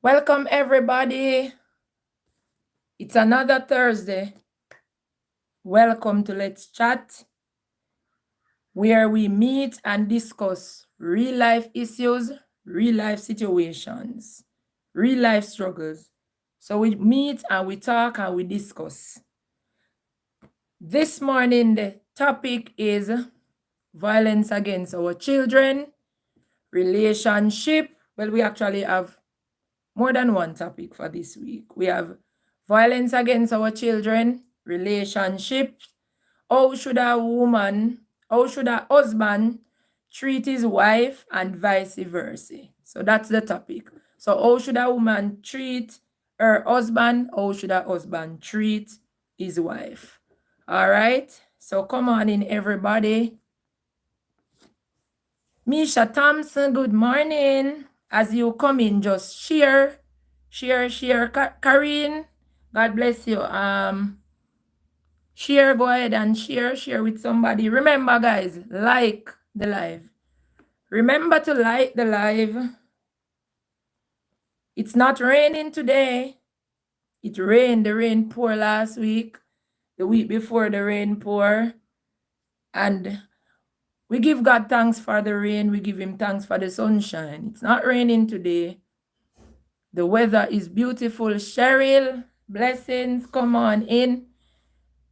Welcome, everybody. It's another Thursday. Welcome to Let's Chat, where we meet and discuss real life issues, real life situations, real life struggles. So we meet and we talk and we discuss. This morning, the topic is violence against our children, relationship. Well, we actually have more than one topic for this week. We have violence against our children, relationships. How should a husband treat his wife and vice versa? So that's the topic. So how should a woman treat her husband? How should a husband treat his wife? All right. So come on in, everybody. Misha Thompson, good morning. As you come in, just share. Karine, God bless you. Share, go ahead and share with somebody. Remember, guys, like the live. Remember to like the live. It's not raining today. It rained. The rain poured last week. The week before, the rain poured. And we give God thanks for the rain. We give him thanks for the sunshine. It's not raining today. The weather is beautiful. Cheryl, blessings, come on in.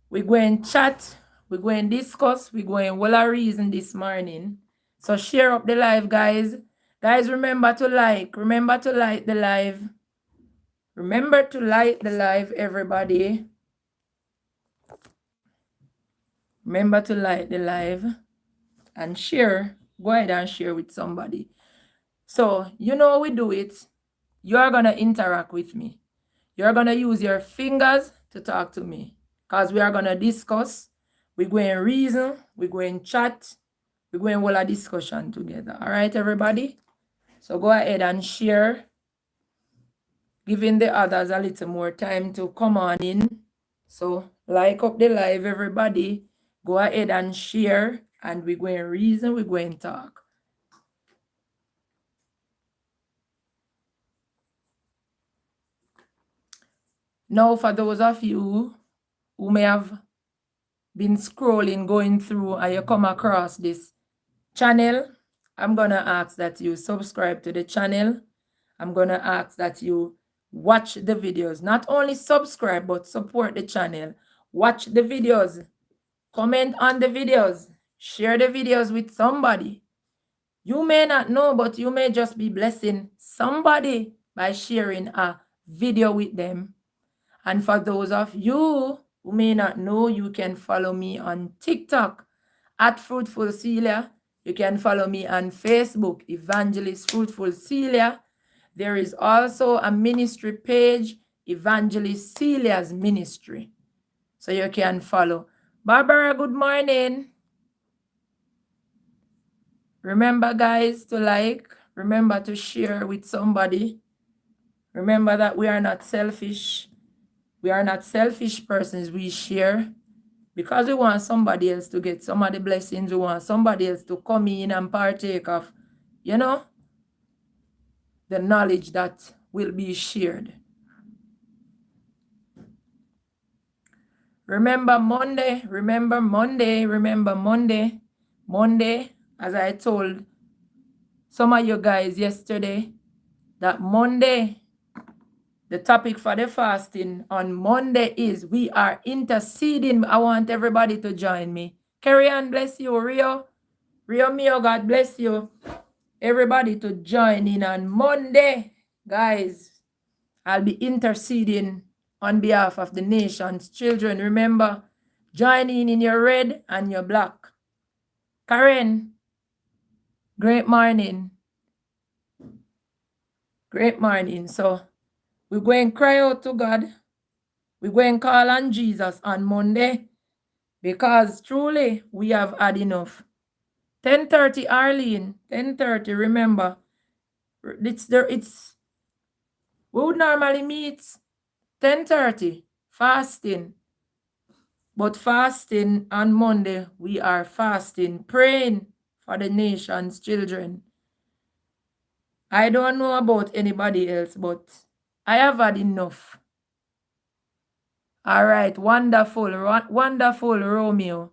We're going to chat. We're going to discuss. We're going well a reason this morning. So share up the live, guys. Guys, remember to like. Remember to like the live. Remember to like the live, everybody. Remember to like the live. And share. Go ahead and share with somebody. So, you know how we do it. You're going to interact with me. You're going to use your fingers to talk to me. Because we are going to discuss. We're going to reason. We're going to chat. We're going to hold a discussion together. All right, everybody? So go ahead and share. Giving the others a little more time to come on in. So like up the live, everybody. Go ahead and share. And we're going to reason. We're going to talk. Now, for those of you who may have been scrolling, going through, and you come across this channel, I'm going to ask that you subscribe to the channel. I'm going to ask that you watch the videos. Not only subscribe, but support the channel. Watch the videos. Comment on the videos. Share the videos with somebody. You may not know, but you may just be blessing somebody by sharing a video with them. And for those of you who may not know, you can follow me on TikTok at Fruitful Celia. You can follow me on Facebook, Evangelist Fruitful Celia. There is also a ministry page, Evangelist Celia's Ministry. So you can follow. Barbara, good morning. Remember, guys, to like. Remember to share with somebody. Remember that we are not selfish. We are not selfish persons. We share because we want somebody else to get some of the blessings. We want somebody else to come in and partake of, the knowledge that will be shared. Remember Monday, Monday, as I told some of you guys yesterday, that Monday, the topic for the fasting on Monday is we are interceding. I want everybody to join me. Carry on, bless you. Rio Mio, God bless you. Everybody to join in on Monday. Guys, I'll be interceding on behalf of the nation's children. Remember, join in your red and your black. Karen, great morning. Great morning. So, we're going to cry out to God. We're going to call on Jesus on Monday because truly we have had enough. 10:30, Arlene. 10:30, remember. We would normally meet 10:30, fasting. But fasting on Monday, we are fasting, praying for the nation's children. I don't know about anybody else, but I have had enough. All right, wonderful, wonderful Romeo.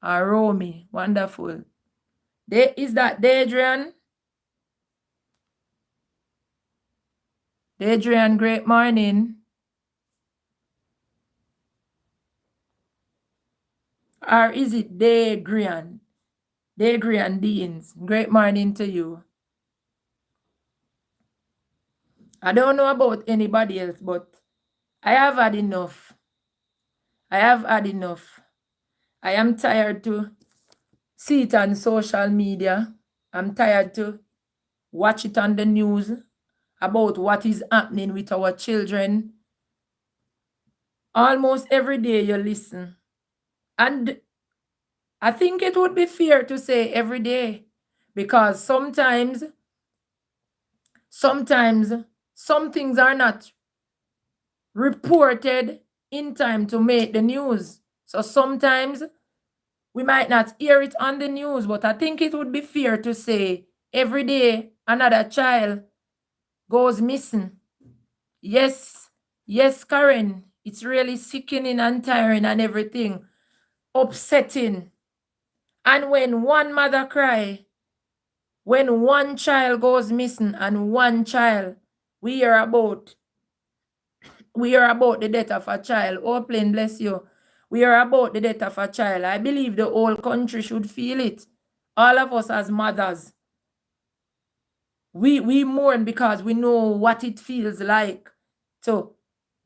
Romy, wonderful. Is that Deidrean? Deidrean, great morning. Or is it Deidrean? Deidrean Deans, great morning to you. I don't know about anybody else, but I have had enough. I have had enough. I am tired to see it on social media. I'm tired to watch it on the news about what is happening with our children. Almost every day you listen. And I think it would be fair to say every day, because sometimes some things are not reported in time to make the news. So sometimes we might not hear it on the news, but I think it would be fair to say every day another child goes missing. Yes, Karen, it's really sickening and tiring and everything, upsetting. And when one mother cry, when one child goes missing and one child, we hear about the death of a child. Oh, plain bless you. We hear about the death of a child. I believe the whole country should feel it. All of us as mothers, we mourn because we know what it feels like to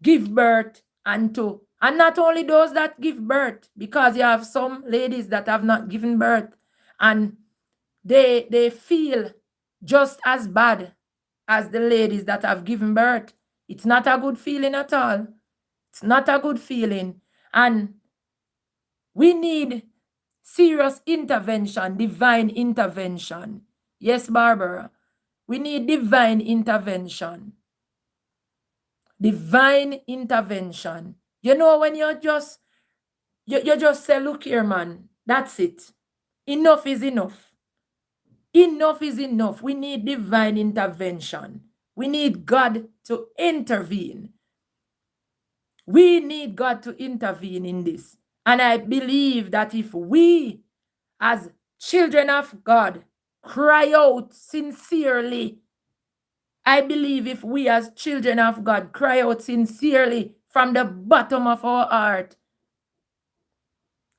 give birth and not only those that give birth, because you have some ladies that have not given birth and they feel just as bad as the ladies that have given birth. It's not a good feeling at all. It's not a good feeling. And we need serious intervention, divine intervention. Yes, Barbara. We need divine intervention. Divine intervention. You know, when you just say, look here, man, that's it. Enough is enough. Enough is enough. We need divine intervention. We need God to intervene. We need God to intervene in this. And I believe that if we, as children of God, cry out sincerely, I believe if we as children of God cry out sincerely from the bottom of our heart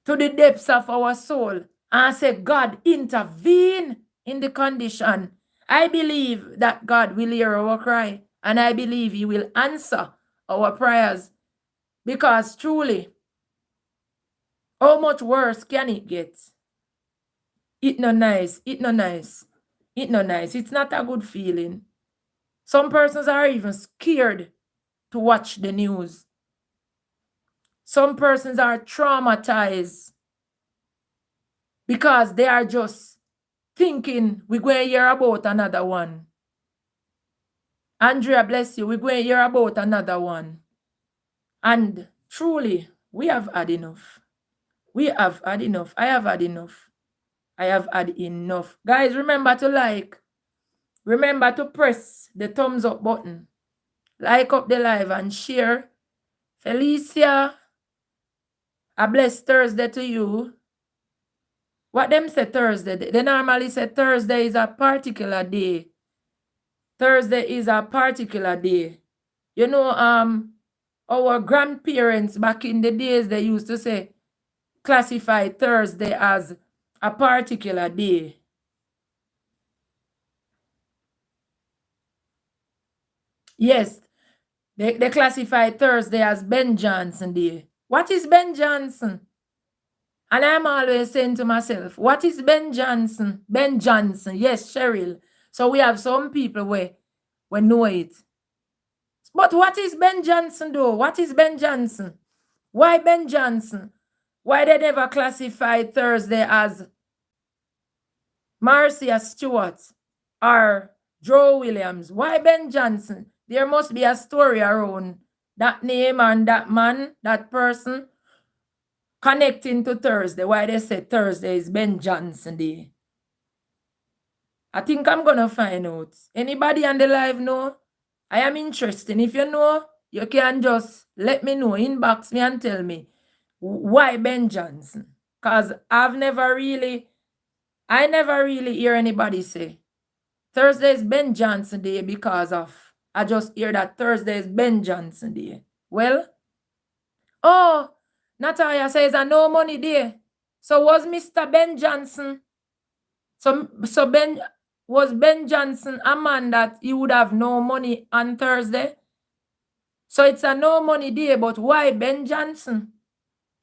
to the depths of our soul and say, God, intervene in the condition, I believe that God will hear our cry, and I believe He will answer our prayers, because truly, how much worse can it get? It's not nice. It's not nice. It's not nice. It's not a good feeling. Some persons are even scared to watch the news. Some persons are traumatized because they are just thinking we're going to hear about another one. Andrea, bless you. We're going to hear about another one. And truly, we have had enough. We have had enough. I have had enough. I have had enough. Guys, remember to like. Remember to press the thumbs up button. Like up the live and share. Felicia, a blessed Thursday to you. What them say Thursday? They normally say Thursday is a particular day. Thursday is a particular day. You know, our grandparents back in the days, they used to say, classify Thursday as a particular day. Yes, they classify Thursday as Ben Johnson Day. What is Ben Johnson? And I'm always saying to myself, what is Ben Johnson? Ben Johnson, yes, Cheryl. So we have some people where know it. But what is Ben Johnson though? What is Ben Johnson? Why Ben Johnson? Why they never classify Thursday as Marcia Stewart or Joe Williams? Why Ben Johnson? There must be a story around that name and that man, that person, connecting to Thursday. Why they say Thursday is Ben Johnson Day. I think I'm gonna find out. Anybody on the live know? I am interested. If you know, you can just let me know, inbox me and tell me why Ben Johnson. Because I never really hear anybody say Thursday is Ben Johnson Day because of, I just hear that Thursday is Ben Johnson Day. Well, oh, Natalia says a no money day. So was Mr. Ben Johnson, so was Ben Johnson a man that he would have no money on Thursday? So it's a no money day, but why Ben Johnson?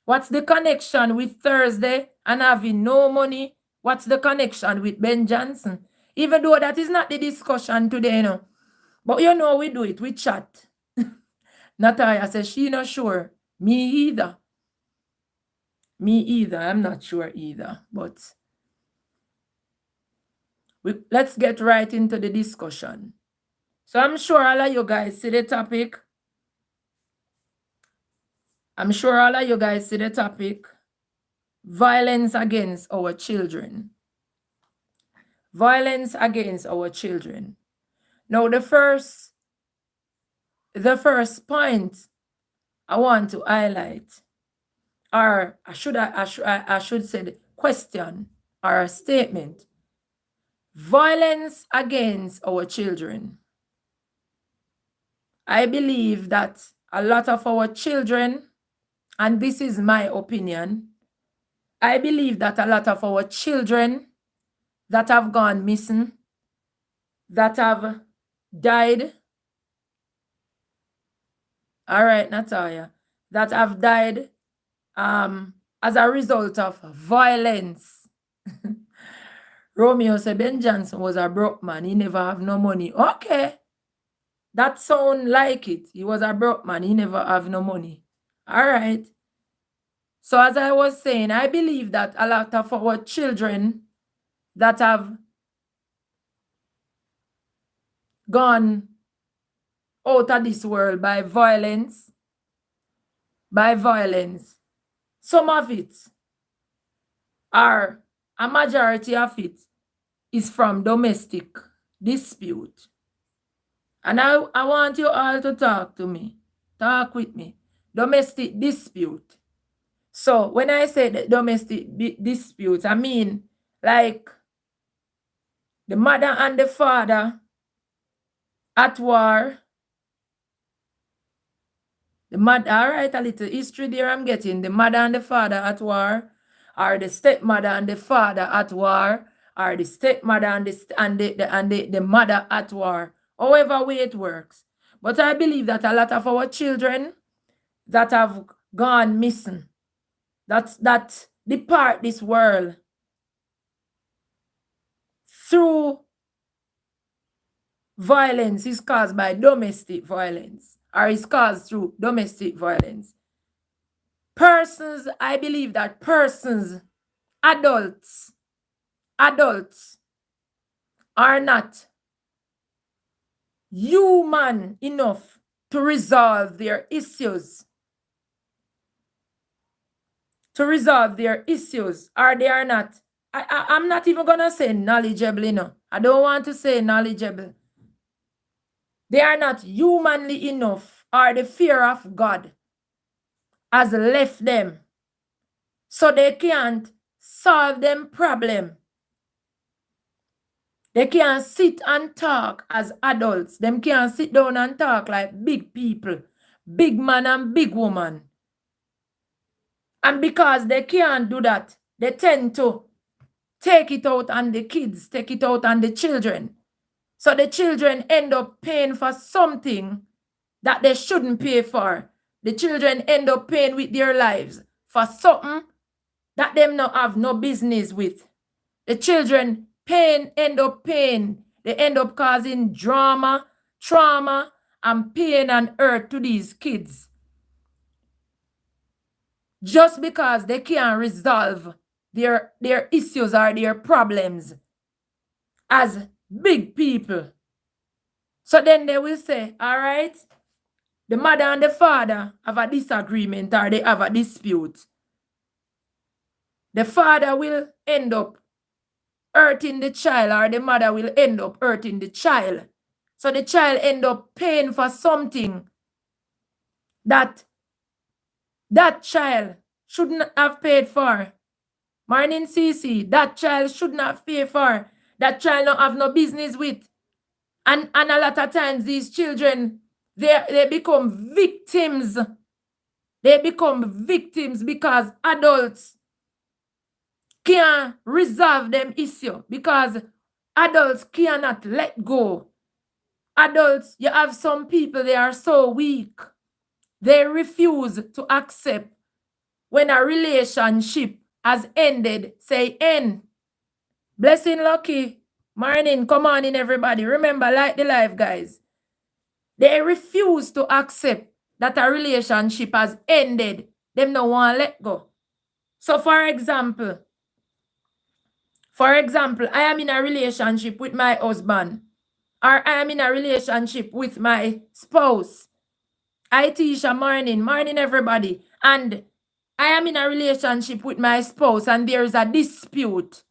What's the connection with Thursday and having no money? What's the connection with Ben Johnson? Even though that is not the discussion today, you know. But you know we do it, we chat. Natalia says she not sure. Me either. I'm not sure either. But let's get right into the discussion. So I'm sure all of you guys see the topic. Violence against our children. Violence against our children. Now the first point I want to highlight, or I should say the question or a statement. Violence against our children. I believe that a lot of our children, and this is my opinion, I believe that a lot of our children that have gone missing, that have died, all right, Natalia, that have died as a result of violence. Romeo said Ben Johnson was a broke man. He never have no money. Okay. That sound like it. He was a broke man. He never have no money. All right. So as I was saying, I believe that a lot of our children that have gone out of this world by violence, some of it, or a majority of it, is from domestic dispute. And I want you all to talk with me. Domestic dispute. So when I say the domestic dispute, I mean like the mother and the father at war. All right, a little history there I'm getting. The mother and the father at war, or the stepmother and the father at war, or the stepmother and the mother at war. However way it works. But I believe that a lot of our children that have gone missing, that depart this world through violence is caused by domestic violence, or is caused through domestic violence. Persons, I believe that persons, adults are not human enough to resolve their issues. Or they are not. I'm not even gonna say knowledgeable, you know. I don't want to say knowledgeable. They are not humanly enough, or the fear of God has left them. So they can't solve them problem. They can't sit and talk as adults. Them can't sit down and talk like big people, big man and big woman. And because they can't do that, they tend to take it out on the kids, take it out on the children. So the children end up paying for something that they shouldn't pay for. The children end up paying with their lives for something that them not have no business with. The children end up paying. They end up causing drama, trauma, and pain and hurt to these kids. Just because they can't resolve their issues or their problems as big people. So then they will say, all right, the mother and the father have a disagreement or they have a dispute. The father will end up hurting the child, or the mother will end up hurting the child. So the child end up paying for something that that child shouldn't have paid for. Morning, CC. That child should not pay for. That child not have no business with. And a lot of times these children, they become victims. They become victims because adults can't resolve them issue, because adults cannot let go. Adults, you have some people, they are so weak. They refuse to accept when a relationship has ended. Say end. Blessing Lucky. Morning. Come on in, everybody. Remember, like the live, guys. They refuse to accept that a relationship has ended. Them no want to let go. So for example, I am in a relationship with my husband, or I am in a relationship with my spouse. Hi, Tisha. Morning. Morning, everybody. And I am in a relationship with my spouse, and there is a dispute.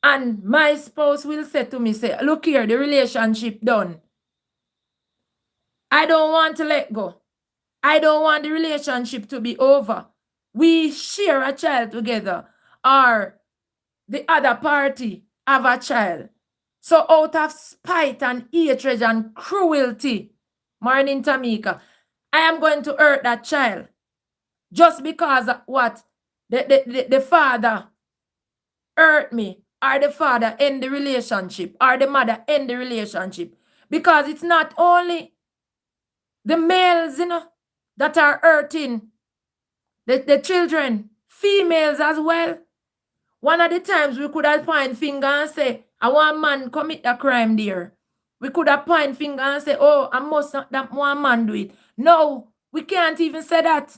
And my spouse will say to me, say, look here, the relationship done. I don't want to let go. I don't want the relationship to be over. We share a child together, or the other party have a child. So out of spite and hatred and cruelty, morning, Tamika, I am going to hurt that child. Just because what? The father hurt me, or the father end the relationship, or the mother end the relationship. Because it's not only the males, that are hurting the children, females as well. One of the times we could have point finger and say, I want man commit a crime there. We could have point finger and say, oh, I must not that one man do it. No, we can't even say that.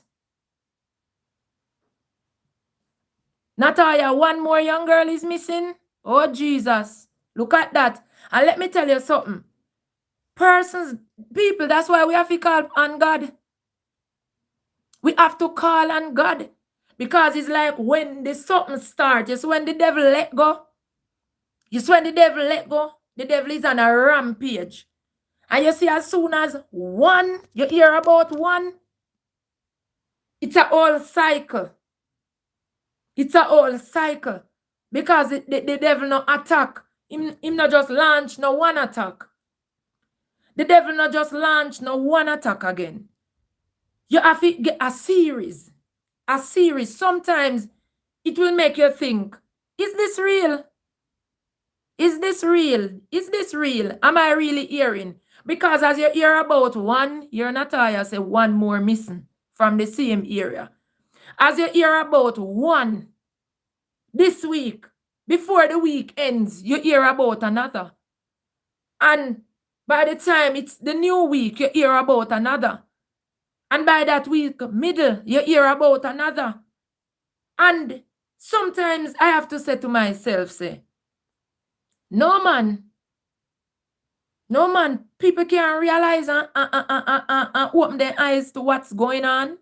Natalia, one more young girl is missing. Oh, Jesus. Look at that. And let me tell you something. People, that's why we have to call on God. We have to call on God. Because it's like when the something starts, it's when the devil let go. It's when the devil let go. The devil is on a rampage. And you see, as soon as one, you hear about one, it's a whole cycle. It's a whole cycle. Because the devil no attack. Him not just launch no one attack. The devil not just launch no one attack again. You have to get a series. A series. Sometimes it will make you think, is this real? Is this real? Is this real? Am I really hearing? Because as you hear about one, you're not tired, say one more missing from the same area. As you hear about one this week, before the week ends, you hear about another. And by the time it's the new week, you hear about another. And by that week, middle, you hear about another. And sometimes I have to say to myself, say, no man, people can't realize and open their eyes to what's going on.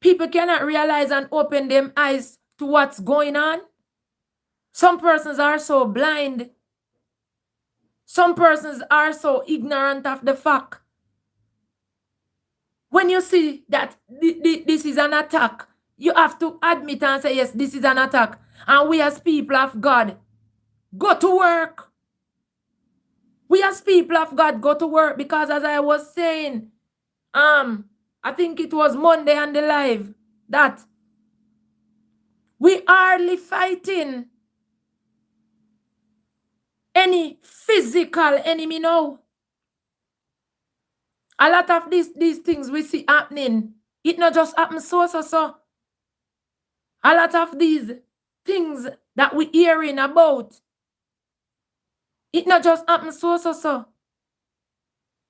People cannot realize and open their eyes to what's going on. Some persons are so blind. Some persons are so ignorant of the fact. When you see that this is an attack, you have to admit and say, yes, this is an attack. And we as people of God, go to work. We as people of God, go to work. Because as I was saying, I think it was Monday on the live, that we hardly fighting any physical enemy now. A lot of these things we see happening, it not just happens so. A lot of these things that we hearing about, it not just happens so.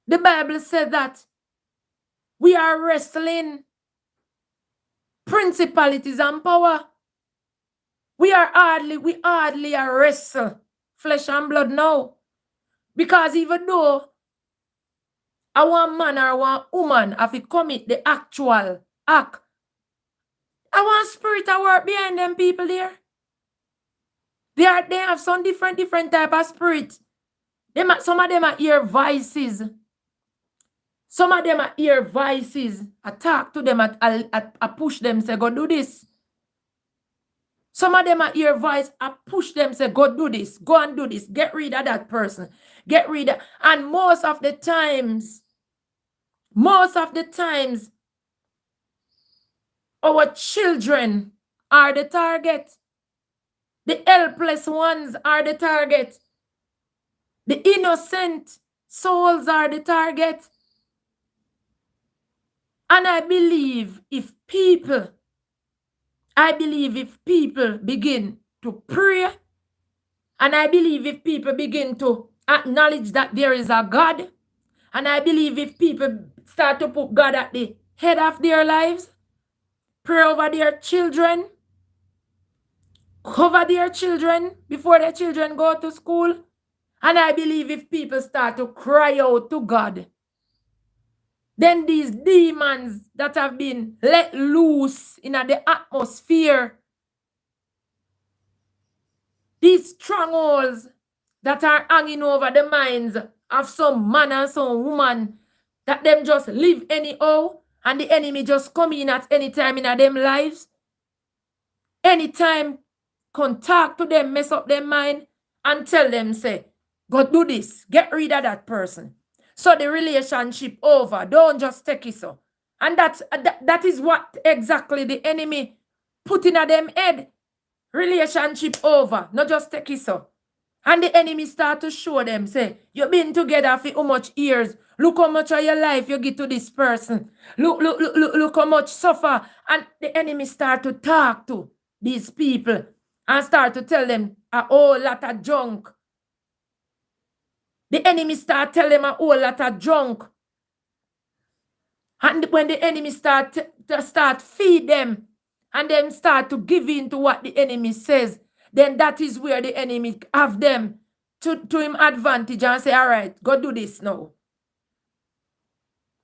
The Bible said that we are wrestling principalities and power. We hardly wrestle flesh and blood now. Because even though a one man or one woman have to commit the actual act, I want spirit to work behind them people there. They have some different type of spirit. Some of them are hear voices. Some of them are hear voices. I talk to them, I push them, say, go do this. Some of them are hear voice, I push them, say, go do this, go and do this, get rid of that person, get rid of, and most of the times, our children are the target. The helpless ones are the target. The innocent souls are the target. And I believe if people begin to pray, and I believe if people begin to acknowledge that there is a God, and I believe if people start to put God at the head of their lives, pray over their children, cover their children before their children go to school, and I believe if people start to cry out to God, then these demons that have been let loose in the atmosphere, these strongholds that are hanging over the minds of some man and some woman, that them just live anyhow, and the enemy just come in at any time in them lives. Anytime, contact to them, mess up their mind, and tell them, say, go do this, get rid of that person. So the relationship over. Don't just take it so. And that is what exactly the enemy put in at them head. Relationship over. Not just take it so. And the enemy start to show them, say, you've been together for how much years. Look how much of your life you give to this person. Look how much suffer. And the enemy start to talk to these people and start to tell them a whole lot of junk. The enemy start telling them a whole lot of junk. And when the enemy start feed them, and then start to give in to what the enemy says, then that is where the enemy have them to him advantage and say, all right, go do this now.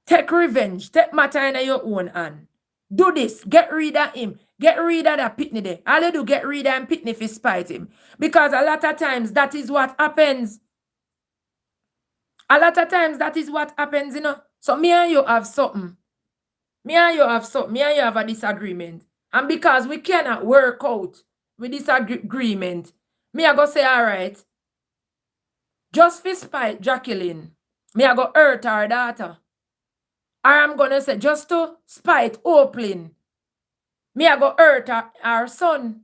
Take revenge. Take matter in your own hand. Do this. Get rid of him. Get rid of that pitney there. All you do, get rid of him pitney if you spite him. Because a lot of times that is what happens. A lot of times that is what happens, you know. So me and you have something. Me and you have a disagreement. And because we cannot work out with this agreement, me I go say, all right, just for spite Jacqueline, me I go hurt our daughter. Or I'm going to say, just to spite Oplin, me I go hurt our son.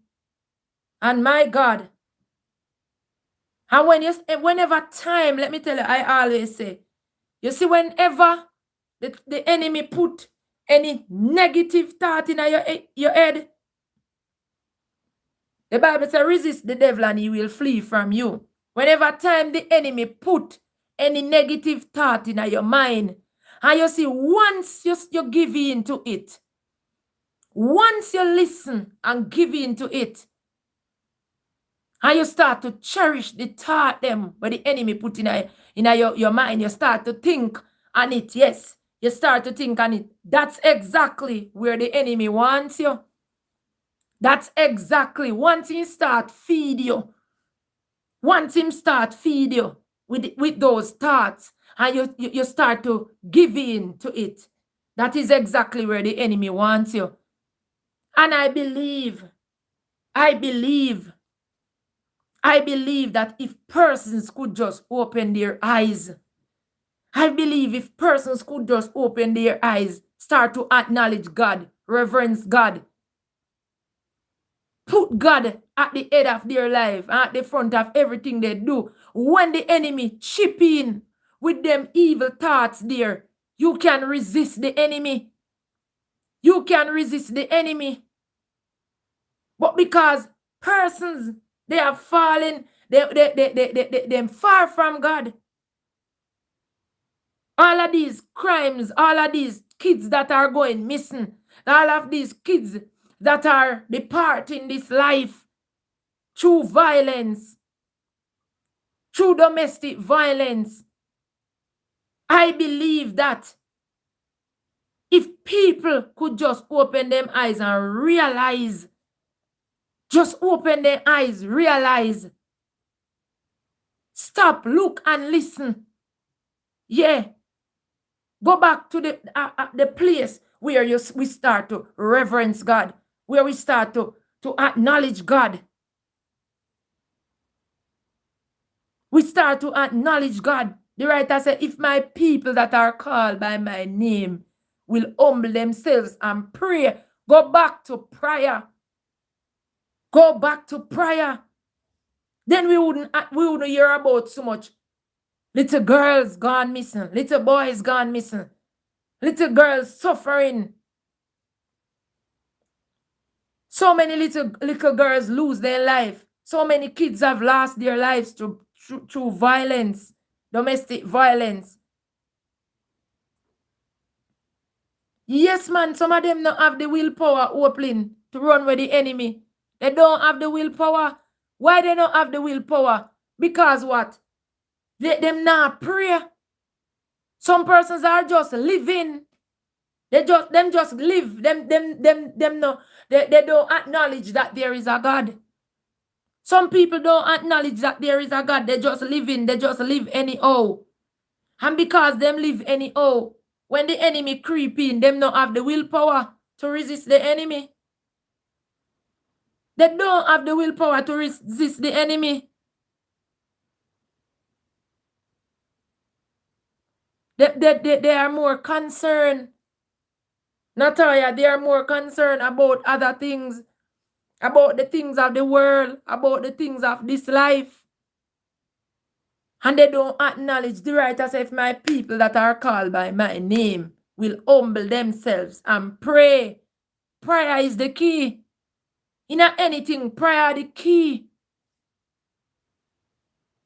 And my God. And whenever time, let me tell you, I always say, you see, whenever the enemy put any negative thought in your head, the Bible says, resist the devil and he will flee from you. Whenever time the enemy put any negative thought in your mind, and you see, once you give in to it, once you listen and give in to it, and you start to cherish the thought them where the enemy put in your mind, you start to think on it. Yes, you start to think on it. That's exactly where the enemy wants you. That's exactly once he start feed you. Once him start feed you with those thoughts, and you start to give in to it. That is exactly where the enemy wants you. And I believe that if persons could just open their eyes, start to acknowledge God, reverence God, put God at the head of their life, at the front of everything they do. When the enemy chip in with them evil thoughts there, you can resist the enemy. You can resist the enemy. But because persons, they have fallen, they're far from God. All of these crimes, all of these kids that are going missing, all of these kids that are departing this life through violence, through domestic violence. I believe that if people could just open them eyes and realize Just open their eyes, realize. Stop, look, and listen. Yeah. Go back to the place where we start to reverence God, where we start to acknowledge God. We start to acknowledge God. The writer said, if my people that are called by my name will humble themselves and pray, go back to prayer. Go back to prayer. Then we wouldn't hear about so much. Little girls gone missing. Little boys gone missing. Little girls suffering. So many little girls lose their life. So many kids have lost their lives through violence, domestic violence. Yes, man, some of them don't have the willpower opening to run with the enemy. They don't have the willpower. Why they don't have the willpower? Because what? Them not pray. Some persons are just living. They just live. Them no. They don't acknowledge that there is a God. Some people don't acknowledge that there is a God. They just living. They just live anyhow. And because them live anyhow, when the enemy creep in, them don't have the willpower to resist the enemy. They don't have the willpower to resist the enemy. They are more concerned. Natalia, they are more concerned about other things, about the things of the world, about the things of this life. And they don't acknowledge the writer says, if my people that are called by my name will humble themselves and pray. Prayer is the key. In anything, prayer the key.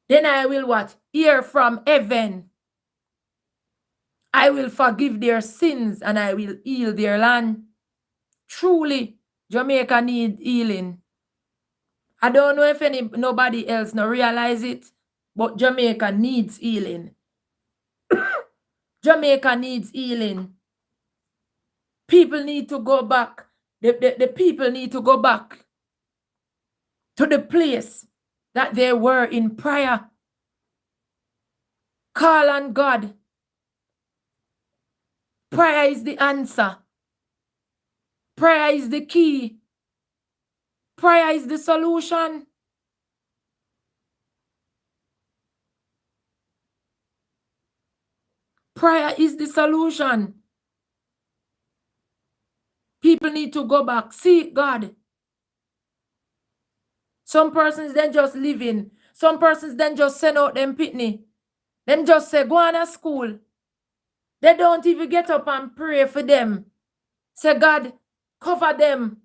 Then I will what? Hear from heaven. I will forgive their sins and I will heal their land. Truly, Jamaica needs healing. I don't know if nobody else no realize it, but Jamaica needs healing. Jamaica needs healing. People need to go back. The people need to go back to the place that they were in prayer. Call on God. Prayer is the answer. Prayer is the key. Prayer is the solution. Prayer is the solution. People need to go back, seek God. Some persons then just living. Some persons then just send out them pitney. Then just say, go on to school. They don't even get up and pray for them. Say, God, cover them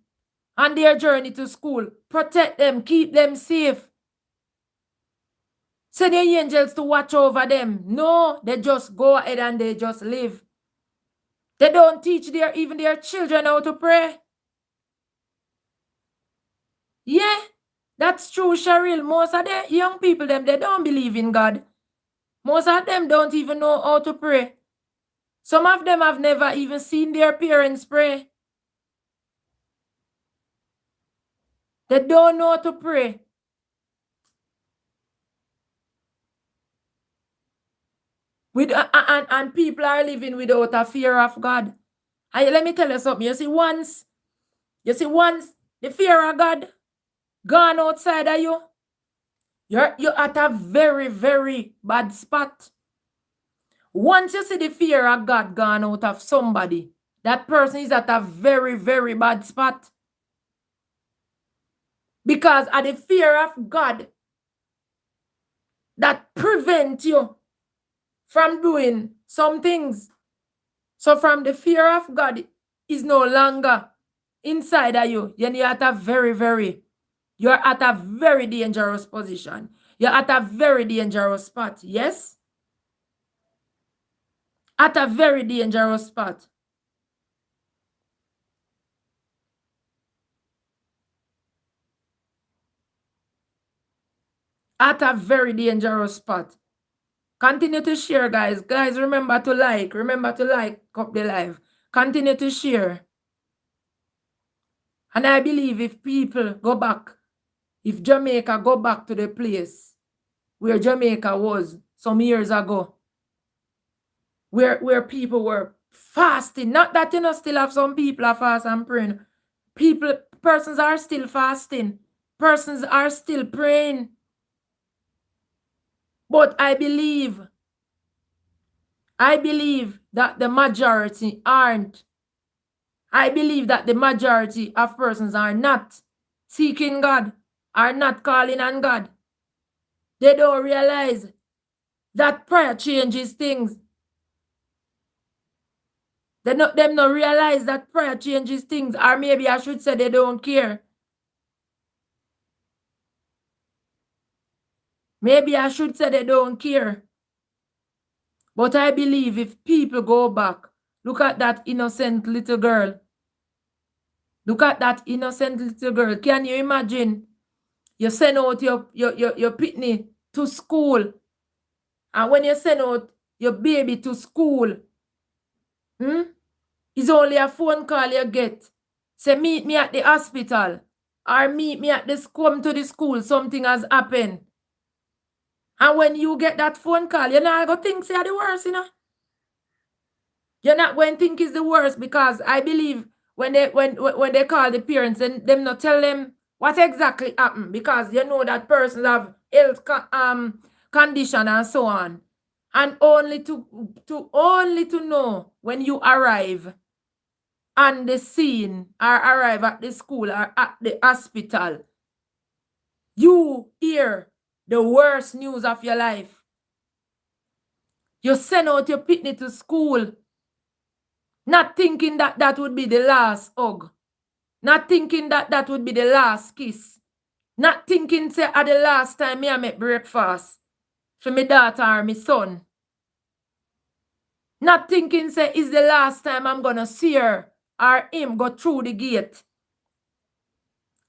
on their journey to school. Protect them, keep them safe. Send the angels to watch over them. No, they just go ahead and they just live. They don't teach even their children how to pray. Yeah, that's true, Cheryl. Most of the young people, they don't believe in God. Most of them don't even know how to pray. Some of them have never even seen their parents pray. They don't know how to pray. And people are living without a fear of God. And let me tell you something. You see, once the fear of God gone outside of you, you're at a very, very bad spot. Once you see the fear of God gone out of somebody, that person is at a very, very bad spot. Because of the fear of God that prevent you from doing some things. So from the fear of God is no longer inside of you. Then you're at a very dangerous position. You're at a very dangerous spot. Yes? At a very dangerous spot. At a very dangerous spot. Continue to share, guys. Guys, remember to like. Remember to like up the live. Continue to share. And I believe if people go back, if Jamaica go back to the place where Jamaica was some years ago, where people were fasting, not that still have some people are fast and praying. Persons are still fasting. Persons are still praying. But I believe that the majority aren't. I believe that the majority of persons are not seeking God, are not calling on God. They don't realize that prayer changes things. Them not realize that prayer changes things, or maybe I should say they don't care. Maybe I should say they don't care. But I believe if people go back, look at that innocent little girl. Look at that innocent little girl. Can you imagine? You send out your pitney to school. And when you send out your baby to school, it's only a phone call you get. Say, meet me at the hospital. Or meet me at come to the school. Something has happened. And when you get that phone call, you're not going to think it's the worst, you know? You're not going to think it's the worst, because I believe when they call the parents, and them not tell them what exactly happened, because you know that persons have health condition and so on. And only to know when you arrive on the scene or arrive at the school or at the hospital, you hear the worst news of your life. You send out your pitney to school, not thinking that that would be the last hug. Not thinking that that would be the last kiss. Not thinking, say, at the last time I make breakfast for my daughter or my son. Not thinking, say, is the last time I'm going to see her or him go through the gate.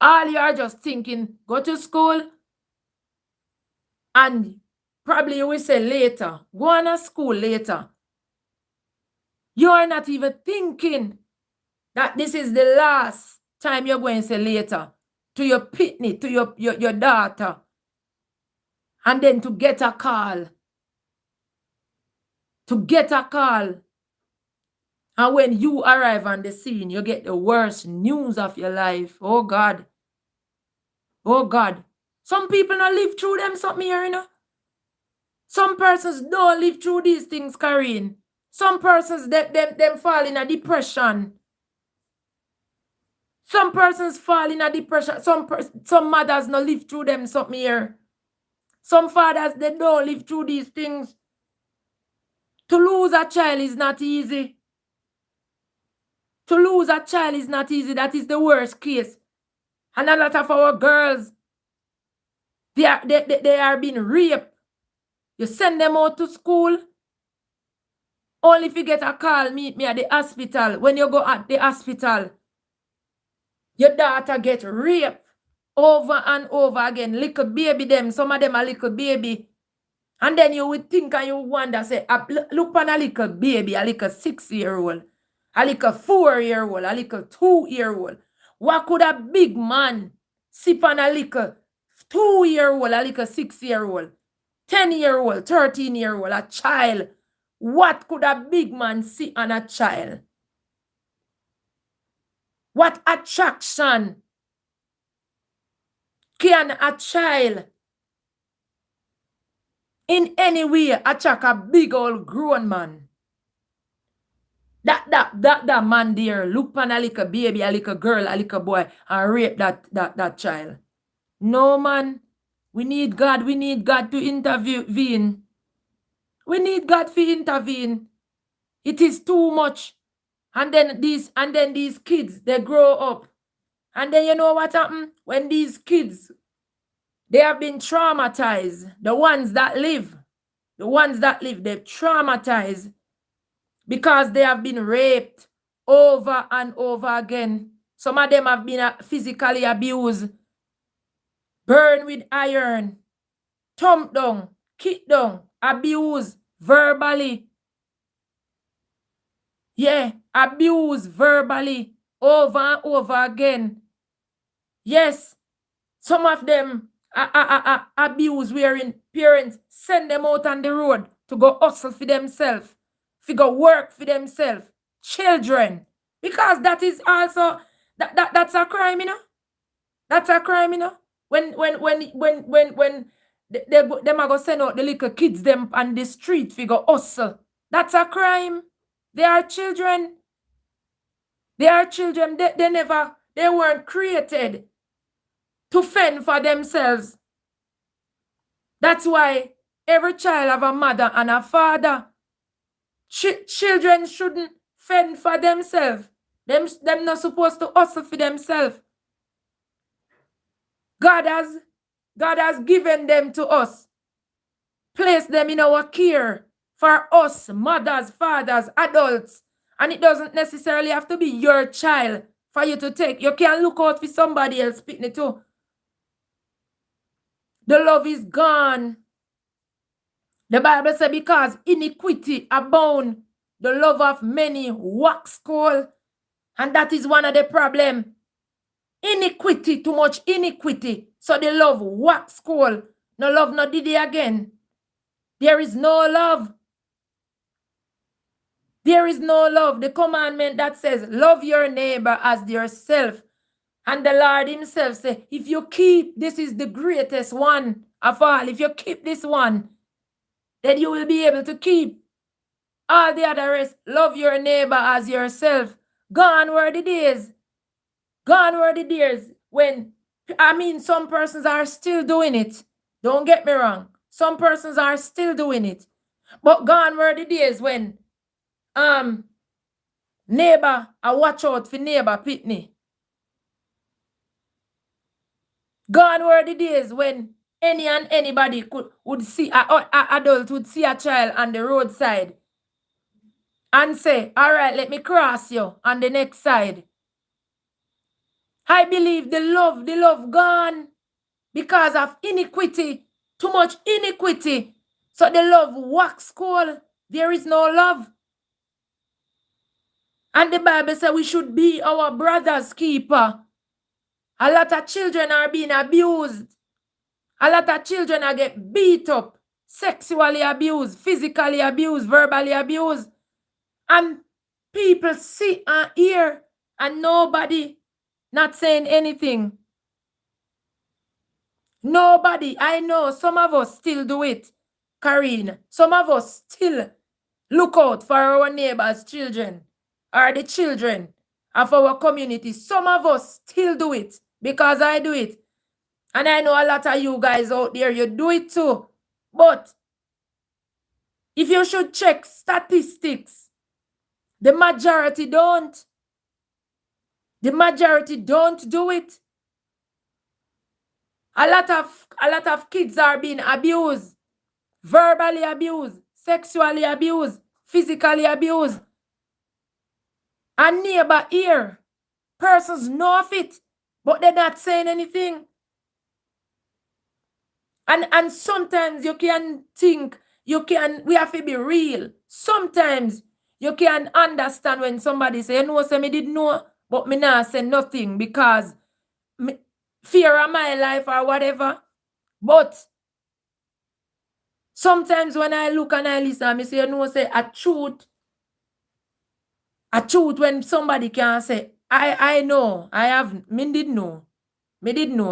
All you are just thinking, go to school, and probably you will say later, go on to school later. You are not even thinking that this is the last time you're going to say later to your pitney, to your daughter. And then to get a call. To get a call. And when you arrive on the scene, you get the worst news of your life. Oh, God. Oh, God. Some people don't live through them something here, you know. Some persons don't live through these things, Karine. Some persons, them fall in a depression. Some persons fall in a depression. Some mothers don't live through them something here. Some fathers, they don't live through these things. To lose a child is not easy. To lose a child is not easy. That is the worst case. And a lot of our girls, they are being raped. You send them out to school. Only if you get a call, meet me at the hospital. When you go at the hospital, your daughter get raped over and over again. Little baby them. Some of them are little baby. And then you would think and you wonder, say, look on a little baby, a little 6-year-old, a little 4-year-old, a little 2-year-old. What could a big man sip on a little 2-year-old, a little 6-year-old, 10-year-old, 13-year-old, a child? What could a big man see on a child? What attraction can a child in any way attract a big old grown man? That man there look on a little baby, a little girl, a little boy, and rape that child. No, man. We need God. We need God to intervene. We need God to intervene. It is too much. And then these kids, they grow up. And then you know what happened? When these kids, they have been traumatized. The ones that live, they're traumatized because they have been raped over and over again. Some of them have been physically abused, burned with iron, thumped down, kicked down, abused verbally. Yeah, abused verbally over and over again. Yes, some of them abuse wherein parents send them out on the road to go hustle for themselves, to go work for themselves. Children. Because that is also, that's a crime, you know? That's a crime, you know? When them are go send out the little kids them on the street for go hustle. That's a crime. They are children. They are children. They weren't created to fend for themselves. That's why every child have a mother and a father. Children shouldn't fend for themselves. Them not supposed to hustle for themselves. God has given them to us. Place them in our care for us, mothers, fathers, adults. And it doesn't necessarily have to be your child for you to take. You can look out for somebody else, Pitney too. The love is gone. The Bible says, because iniquity abound, the love of many wax cold. And that is one of the problems. Iniquity, too much iniquity. So the love wax cold. No love, no did it again. There is no love. There is no love. The commandment that says, love your neighbor as yourself. And the Lord himself said, if you keep, this is the greatest one of all. If you keep this one, then you will be able to keep all the other rest. Love your neighbor as yourself. Gone were the days. Gone were the days when, some persons are still doing it. Don't get me wrong. Some persons are still doing it. But gone were the days when neighbor, I watch out for neighbor Pitney. Gone were the days when any and anybody would see, an adult would see a child on the roadside and say, all right, let me cross you on the next side. I believe the love gone because of iniquity, too much iniquity. So the love wax cold. There is no love. And the Bible says we should be our brother's keeper. A lot of children are being abused. A lot of children are getting beat up, sexually abused, physically abused, verbally abused. And people see and hear and nobody not saying anything. Nobody. I know some of us still do it, Karine. Some of us still look out for our neighbors' children or the children of our community. Some of us still do it because I do it. And I know a lot of you guys out there, you do it too. But if you should check statistics, the majority don't. The majority don't do it. A lot of kids are being abused, verbally abused, sexually abused, physically abused. And neighbor here, persons know of it, but they're not saying anything. And sometimes you can think, we have to be real. Sometimes you can understand when somebody say, say me didn't know, but me not say nothing because fear of my life or whatever. But sometimes when I look and I listen, I say, say a truth when somebody can say, I know, me did know.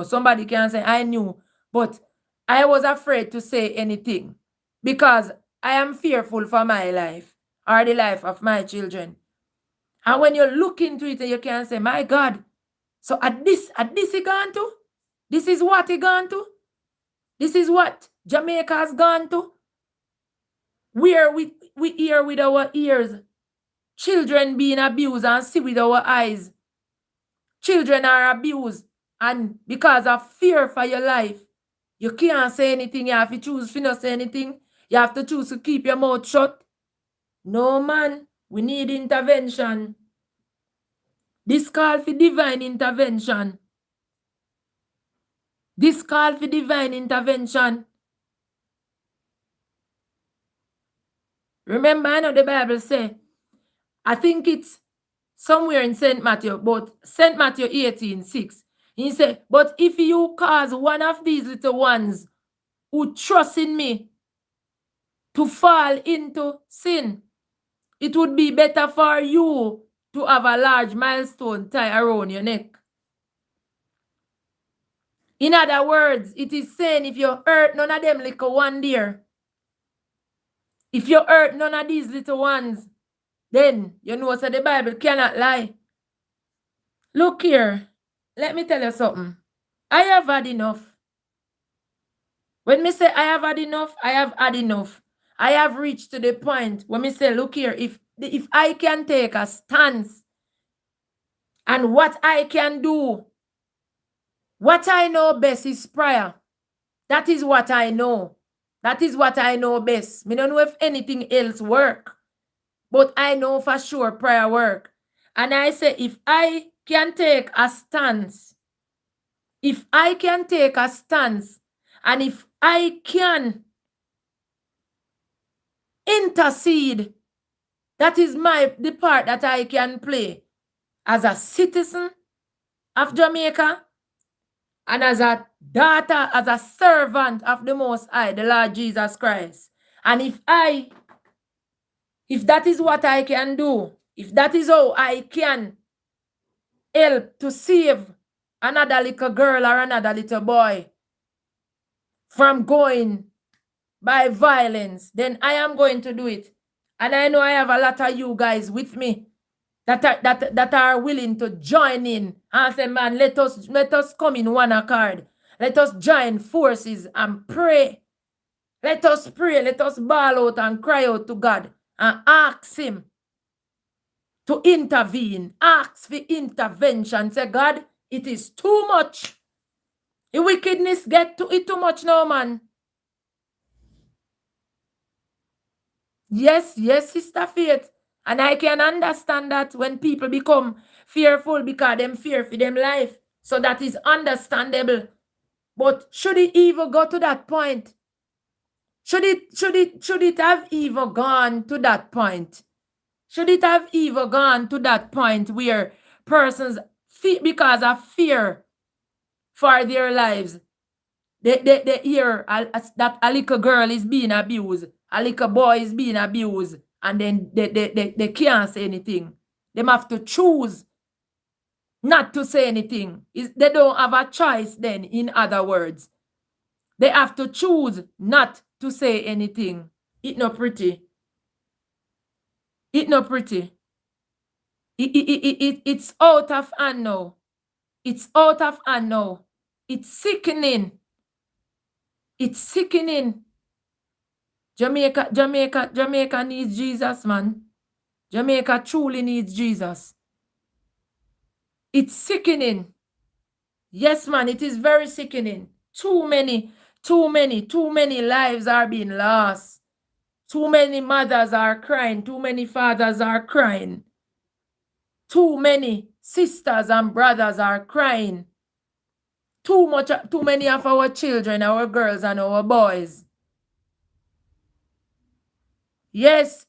Somebody can say, I knew, but I was afraid to say anything because I am fearful for my life or the life of my children. And when you look into it, you can say, my God, so at this he gone to? This is what he gone to? This is what Jamaica has gone to? Where we hear with our ears children being abused and see with our eyes. Children are abused, and because of fear for your life, you can't say anything. You have to choose to not say anything. You have to choose to keep your mouth shut. No, man. We need intervention. This call for divine intervention. This call for divine intervention. Remember, I know the Bible say, I think it's somewhere in St. Matthew, but St. Matthew 18:6. He said, but if you cause one of these little ones who trust in me to fall into sin, it would be better for you to have a large millstone tie around your neck. In other words, it is saying if you hurt none of them little one there, if you hurt none of these little ones, then you know so the Bible cannot lie. Look here, let me tell you something. I have had enough. When me say I have had enough, I have had enough. I have reached to the point when me say, look here, if I can take a stance and what I can do, what I know best is prayer. That is what I know. That is what I know best. Me don't know if anything else work, but I know for sure prayer work. And I say, if I can take a stance, and if I can intercede, that is the part that I can play as a citizen of Jamaica and as a daughter, as a servant of the Most High, the Lord Jesus Christ. And if that is what I can do, if that is how I can help to save another little girl or another little boy from going by violence, then I am going to do it. And I know I have a lot of you guys with me that are willing to join in and say, man, let us come in one accord. Let us join forces and pray. Let us pray. Let us bawl out and cry out to God and ask him to intervene. Ask for intervention. Say, God, it is too much. The wickedness get to it too much now, man. Yes, Sister Faith. And I can understand that when people become fearful because them fear for them life. So that is understandable. But should it even go to that point? Should it have even gone to that point? Should it have even gone to that point where persons, because of fear for their lives, they hear that a little girl is being abused, a little boy is being abused, and then they can't say anything. They have to choose not to say anything. They don't have a choice then, in other words. They have to choose not to say anything. It not pretty. It not pretty. It's out of hand now. It's out of hand now. It's sickening. It's sickening. Jamaica needs Jesus, man. Jamaica truly needs Jesus. It's sickening. Yes, man, it is very sickening. Too many lives are being lost. Too many mothers are crying. Too many fathers are crying. Too many sisters and brothers are crying. Too many of our children, our girls and our boys. Yes,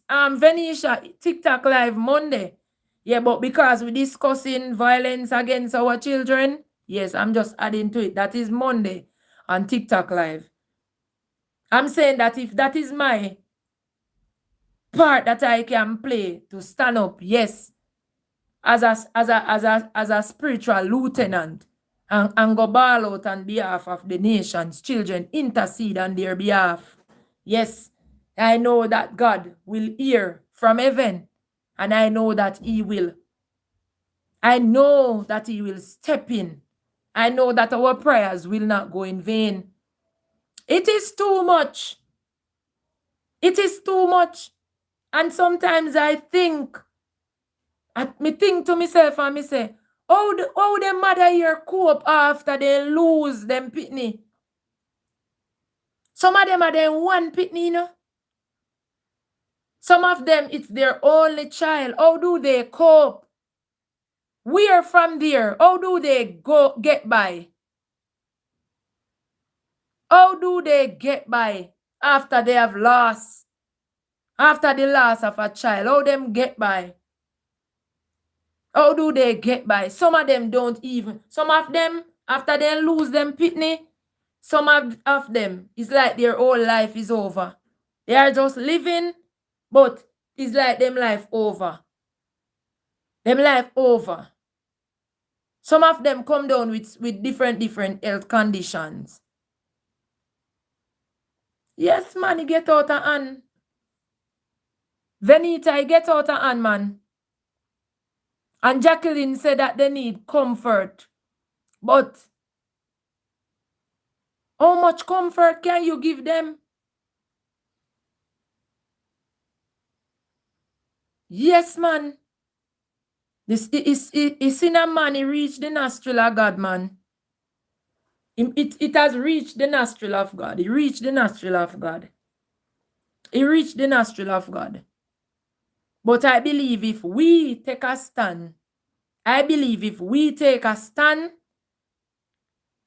Venetia, TikTok Live Monday. Yeah, but because we're discussing violence against our children, yes, I'm just adding to it. That is Monday on TikTok Live. I'm saying that if that is my part that I can play to stand up, yes, as a spiritual lieutenant, and go ball out on behalf of the nation's children, intercede on their behalf. Yes, I know that God will hear from heaven, and I know that he will. I know that he will step in. I know that our prayers will not go in vain. It is too much. It is too much. And sometimes I think to myself and me say, how the mother here cope after they lose them pitney? Some of them are them one pitney, you know? Some of them, it's their only child. How do they cope? Where from there? How do they get by? How do they get by after they have lost? After the loss of a child, how them get by? How do they get by? Some of them don't even. Some of them, after they lose them pitney, some of them, it's like their whole life is over. They are just living, but it's like them life over. Them life over. Some of them come down with different health conditions. Yes, man, he get out of hand. Venita, he get out of hand, man. And Jacqueline said that they need comfort. But how much comfort can you give them? Yes, man. This is in a man, he reached the nostril of God, man. It has reached the nostril of God. He reached the nostril of God. He reached the nostril of God. But I believe if we take a stand,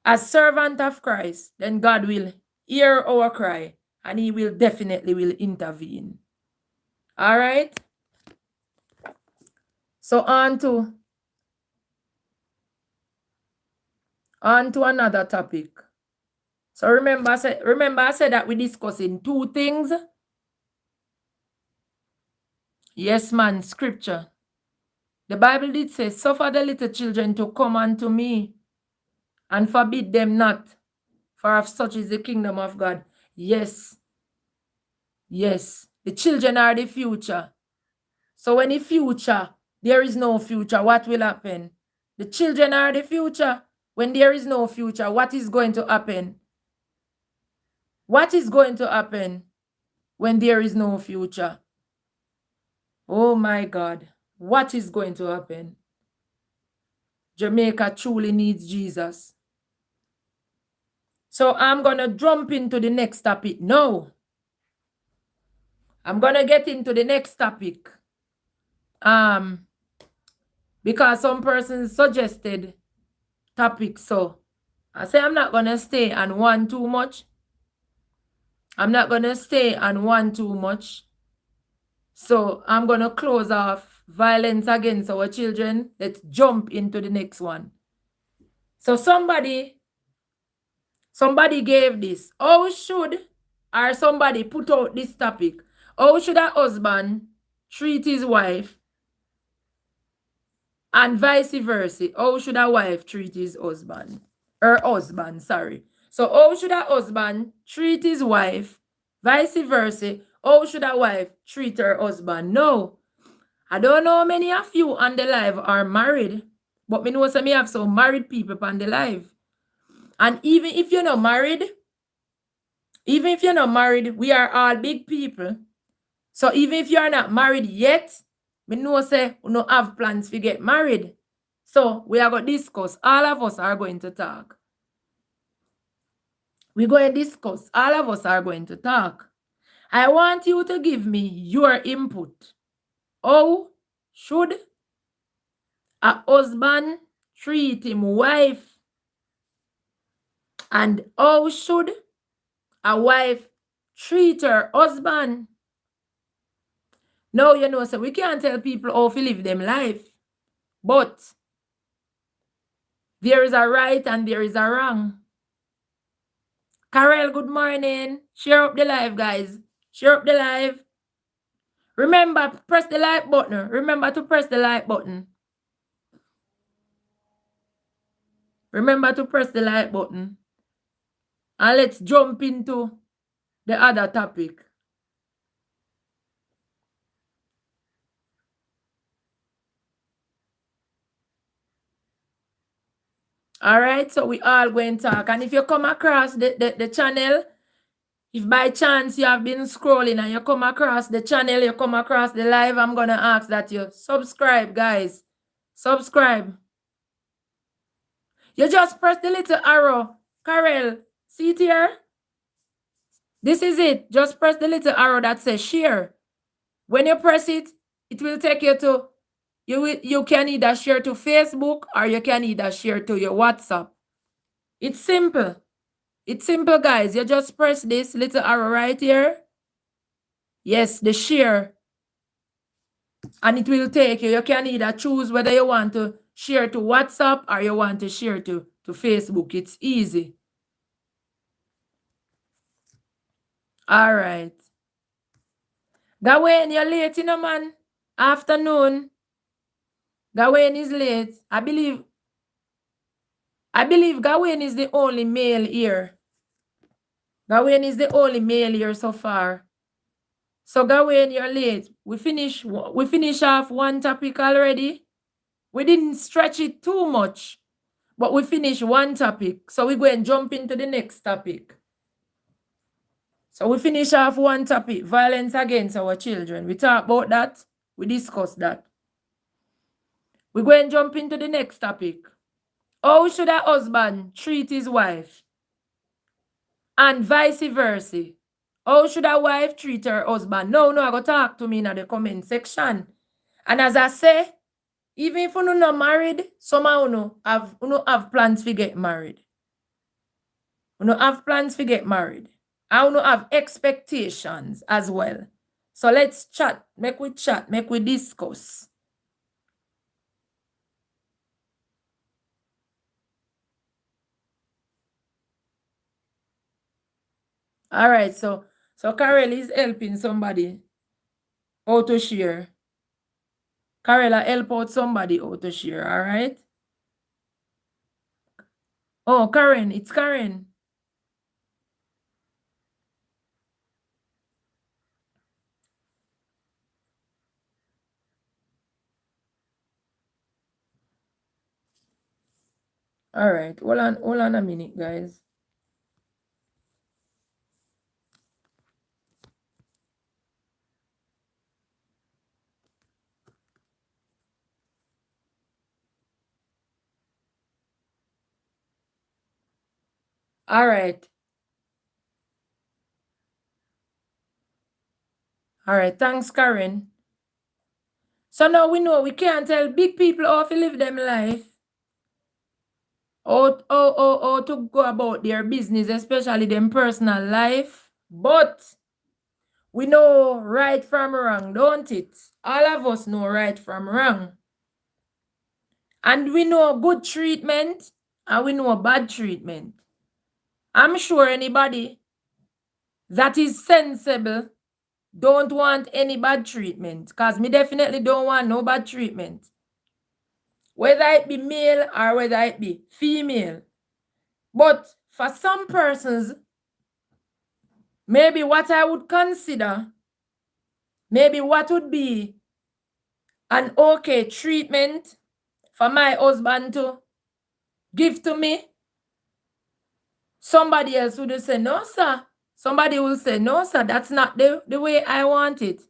as servant of Christ, then God will hear our cry and he will definitely intervene. All right? So on to another topic. So remember I said that we're discussing two things. Yes, man, scripture. The Bible did say, suffer the little children to come unto me and forbid them not, for of such is the kingdom of God. Yes. Yes. The children are the future. So when the future, there is no future, what will happen? The children are the future. When there is no future, what is going to happen? What is going to happen when there is no future? Oh my God. What is going to happen? Jamaica truly needs Jesus. So I'm going to jump into the next topic. No. I'm going to get into the next topic. Because some persons suggested topics. So I say I'm not going to stay on one too much. So I'm going to close off violence against our children. Let's jump into the next one. So somebody gave this. Somebody put out this topic. How should a husband treat his wife? And vice versa. How should a wife treat his husband? Her husband, sorry. So how should a husband treat his wife? Vice versa. How should a wife treat her husband? No. I don't know how many of you on the live are married. But me know some me have some married people on the live. And even if you're not married, we are all big people. So even if you are not married yet, we know say we don't have plans to get married. So we are going to discuss. All of us are going to talk. We're going to discuss. All of us are going to talk. I want you to give me your input. How should a husband treat his wife? And how should a wife treat her husband? No, you know, so we can't tell people how to live them life. But there is a right and there is a wrong. Carol, good morning. Share up the live, guys. Share up the live. Remember, press the like button. Remember to press the like button. Remember to press the like button. And let's jump into the other topic. All right, so we all going to talk. And if you come across the channel, if by chance you have been scrolling and you come across the channel, you come across the live, I'm going to ask that you subscribe, guys. Subscribe. You just press the little arrow. Carol, see it here? This is it. Just press the little arrow that says share. When you press it, it will take you to, you can either share to Facebook or you can either share to your WhatsApp. It's simple. It's simple, guys. You just press this little arrow right here. Yes, the share. And it will take you. You can either choose whether you want to share to WhatsApp or you want to share to Facebook. It's easy. All right. Gawain, you're late, you know, man. Afternoon. Gawain is late. I believe Gawain is the only male here. Gawain is the only male here so far. So Gawain, you're late. We finish off one topic already. We didn't stretch it too much, but we finished one topic. So we go and jump into the next topic. So we finish off one topic, violence against our children. We talk about that. We discuss that. We go and jump into the next topic. How should a husband treat his wife? And vice versa. How should a wife treat her husband? No, I go talk to me in the comment section. And as I say, even if you not married, some of you have plans to get married. You have plans to get married. And you have expectations as well. So let's chat. Make we discuss. All right, so Carol is helping somebody how to share. Carol help out somebody how to share, all right? Oh, Karen, it's Karen. All right, hold on a minute, guys. All right. All right, thanks, Karen. So now we know we can't tell big people how to live them life. Or to go about their business, especially them personal life. But we know right from wrong, don't it? All of us know right from wrong. And we know good treatment and we know bad treatment. I'm sure anybody that is sensible don't want any bad treatment, because me definitely don't want no bad treatment. Whether it be male or whether it be female. But for some persons, maybe what I would consider, maybe what would be an okay treatment for my husband to give to me, somebody else would say, no, sir. Somebody will say, no, sir, that's not the way I want it.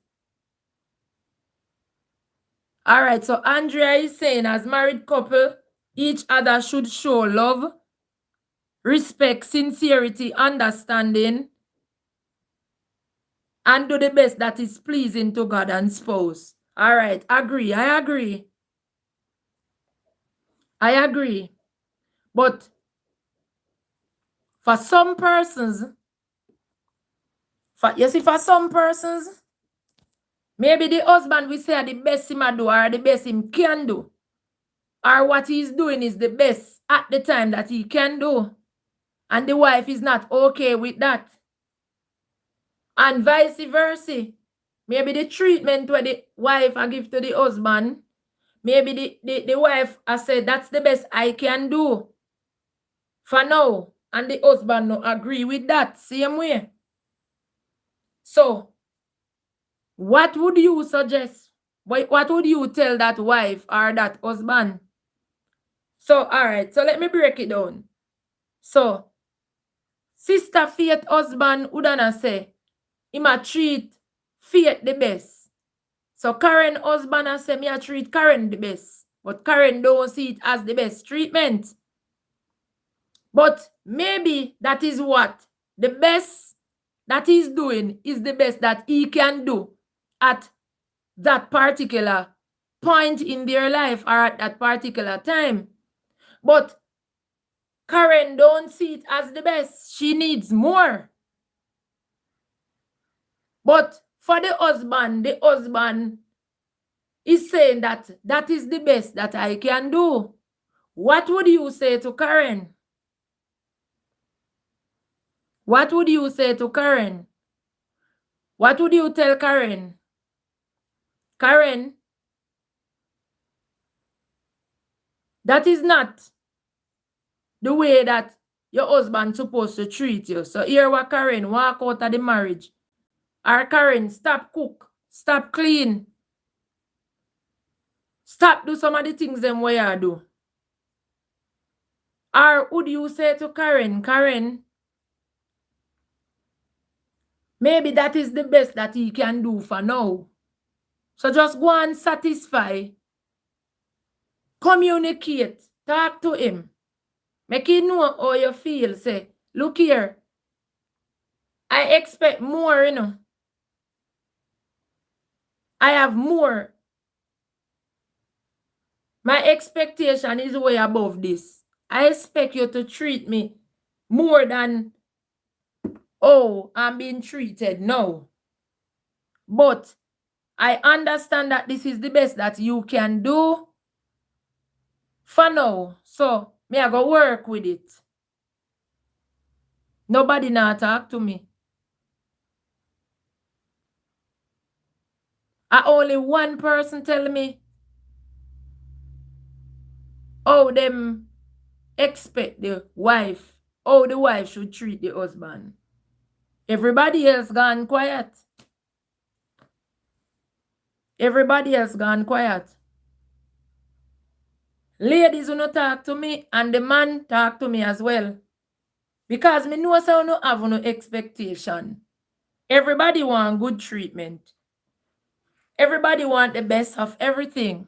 All right, so Andrea is saying, as married couple, each other should show love, respect, sincerity, understanding, and do the best that is pleasing to God and spouse. All right, agree. I agree. But for some persons, for some persons, maybe the husband will say the best him do or the best him can do. Or what he's doing is the best at the time that he can do. And the wife is not okay with that. And vice versa. Maybe the treatment where the wife I give to the husband, maybe the wife I said that's the best I can do for now. And the husband no agree with that same way. So, what would you suggest? What would you tell that wife or that husband? So, all right. So, let me break it down. So, Sister Faith husband would say, he might treat Faith the best. So, Karen husband say, me a treat Karen the best. But Karen don't see it as the best treatment. But maybe that is what the best that he's doing is the best that he can do at that particular point in their life or at that particular time. But Karen don't see it as the best. She needs more. But for the husband is saying that that is the best that I can do. What would you say to Karen? What would you say to Karen? What would you tell Karen? Karen, that is not the way that your husband supposed to treat you. So here what Karen, walk out of the marriage. Or Karen, stop cook, stop clean. Stop do some of the things them way you do. Or would you say to Karen, Karen, maybe that is the best that he can do for now. So just go and satisfy, communicate, talk to him. Make him know how you feel. Say, look here, I expect more, you know. I have more. My expectation is way above this. I expect you to treat me more than, oh, I'm being treated now. But I understand that this is the best that you can do for now. So, me I go work with it. Nobody now talk to me. Only one person tell me how them expect the wife, how the wife should treat the husband. Everybody else gone quiet. Everybody else gone quiet. Ladies who no talk to me and the man talk to me as well. Because me know so no have no expectation. Everybody want good treatment. Everybody want the best of everything.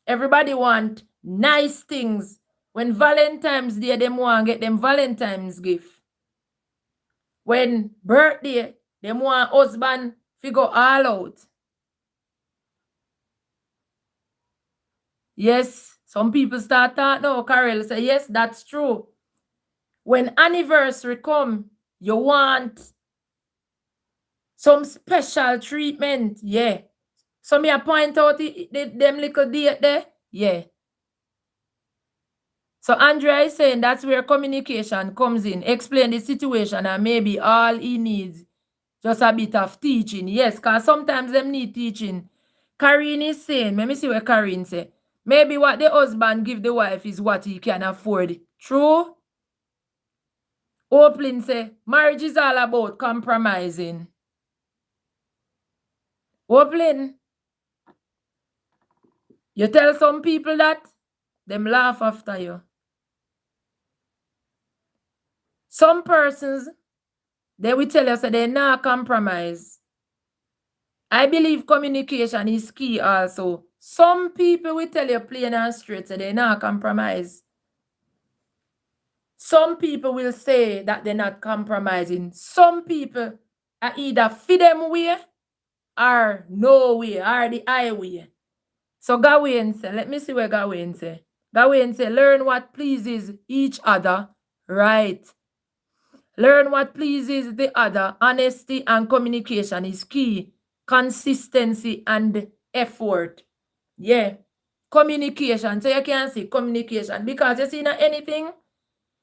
Everybody want nice things. When Valentine's Day, them want get them Valentine's gift. When birthday, them want husband figure all out. Yes, some people start talking now. Carol say, yes, that's true. When anniversary come, you want some special treatment. Yeah. So me I point out them little date there. Yeah. So Andrea is saying that's where communication comes in. Explain the situation and maybe all he needs just a bit of teaching. Yes, because sometimes them need teaching. Karine is saying, let me see what Karine say. Maybe what the husband give the wife is what he can afford. True? Oplin say, marriage is all about compromising. Oplin, you tell some people that, them laugh after you. Some persons, they will tell you that they not compromise. I believe communication is key also. Some people will tell you plain and straight that they not compromise. Some people will say that they're not compromising. Some people are either feed them way or no way or the highway. So Gawain say, let me see where Gawain say. Gawain say, learn what pleases each other, right? Learn what pleases the other. Honesty and communication is key. Consistency and effort. Yeah. Communication. So you can see communication. Because you see, not anything,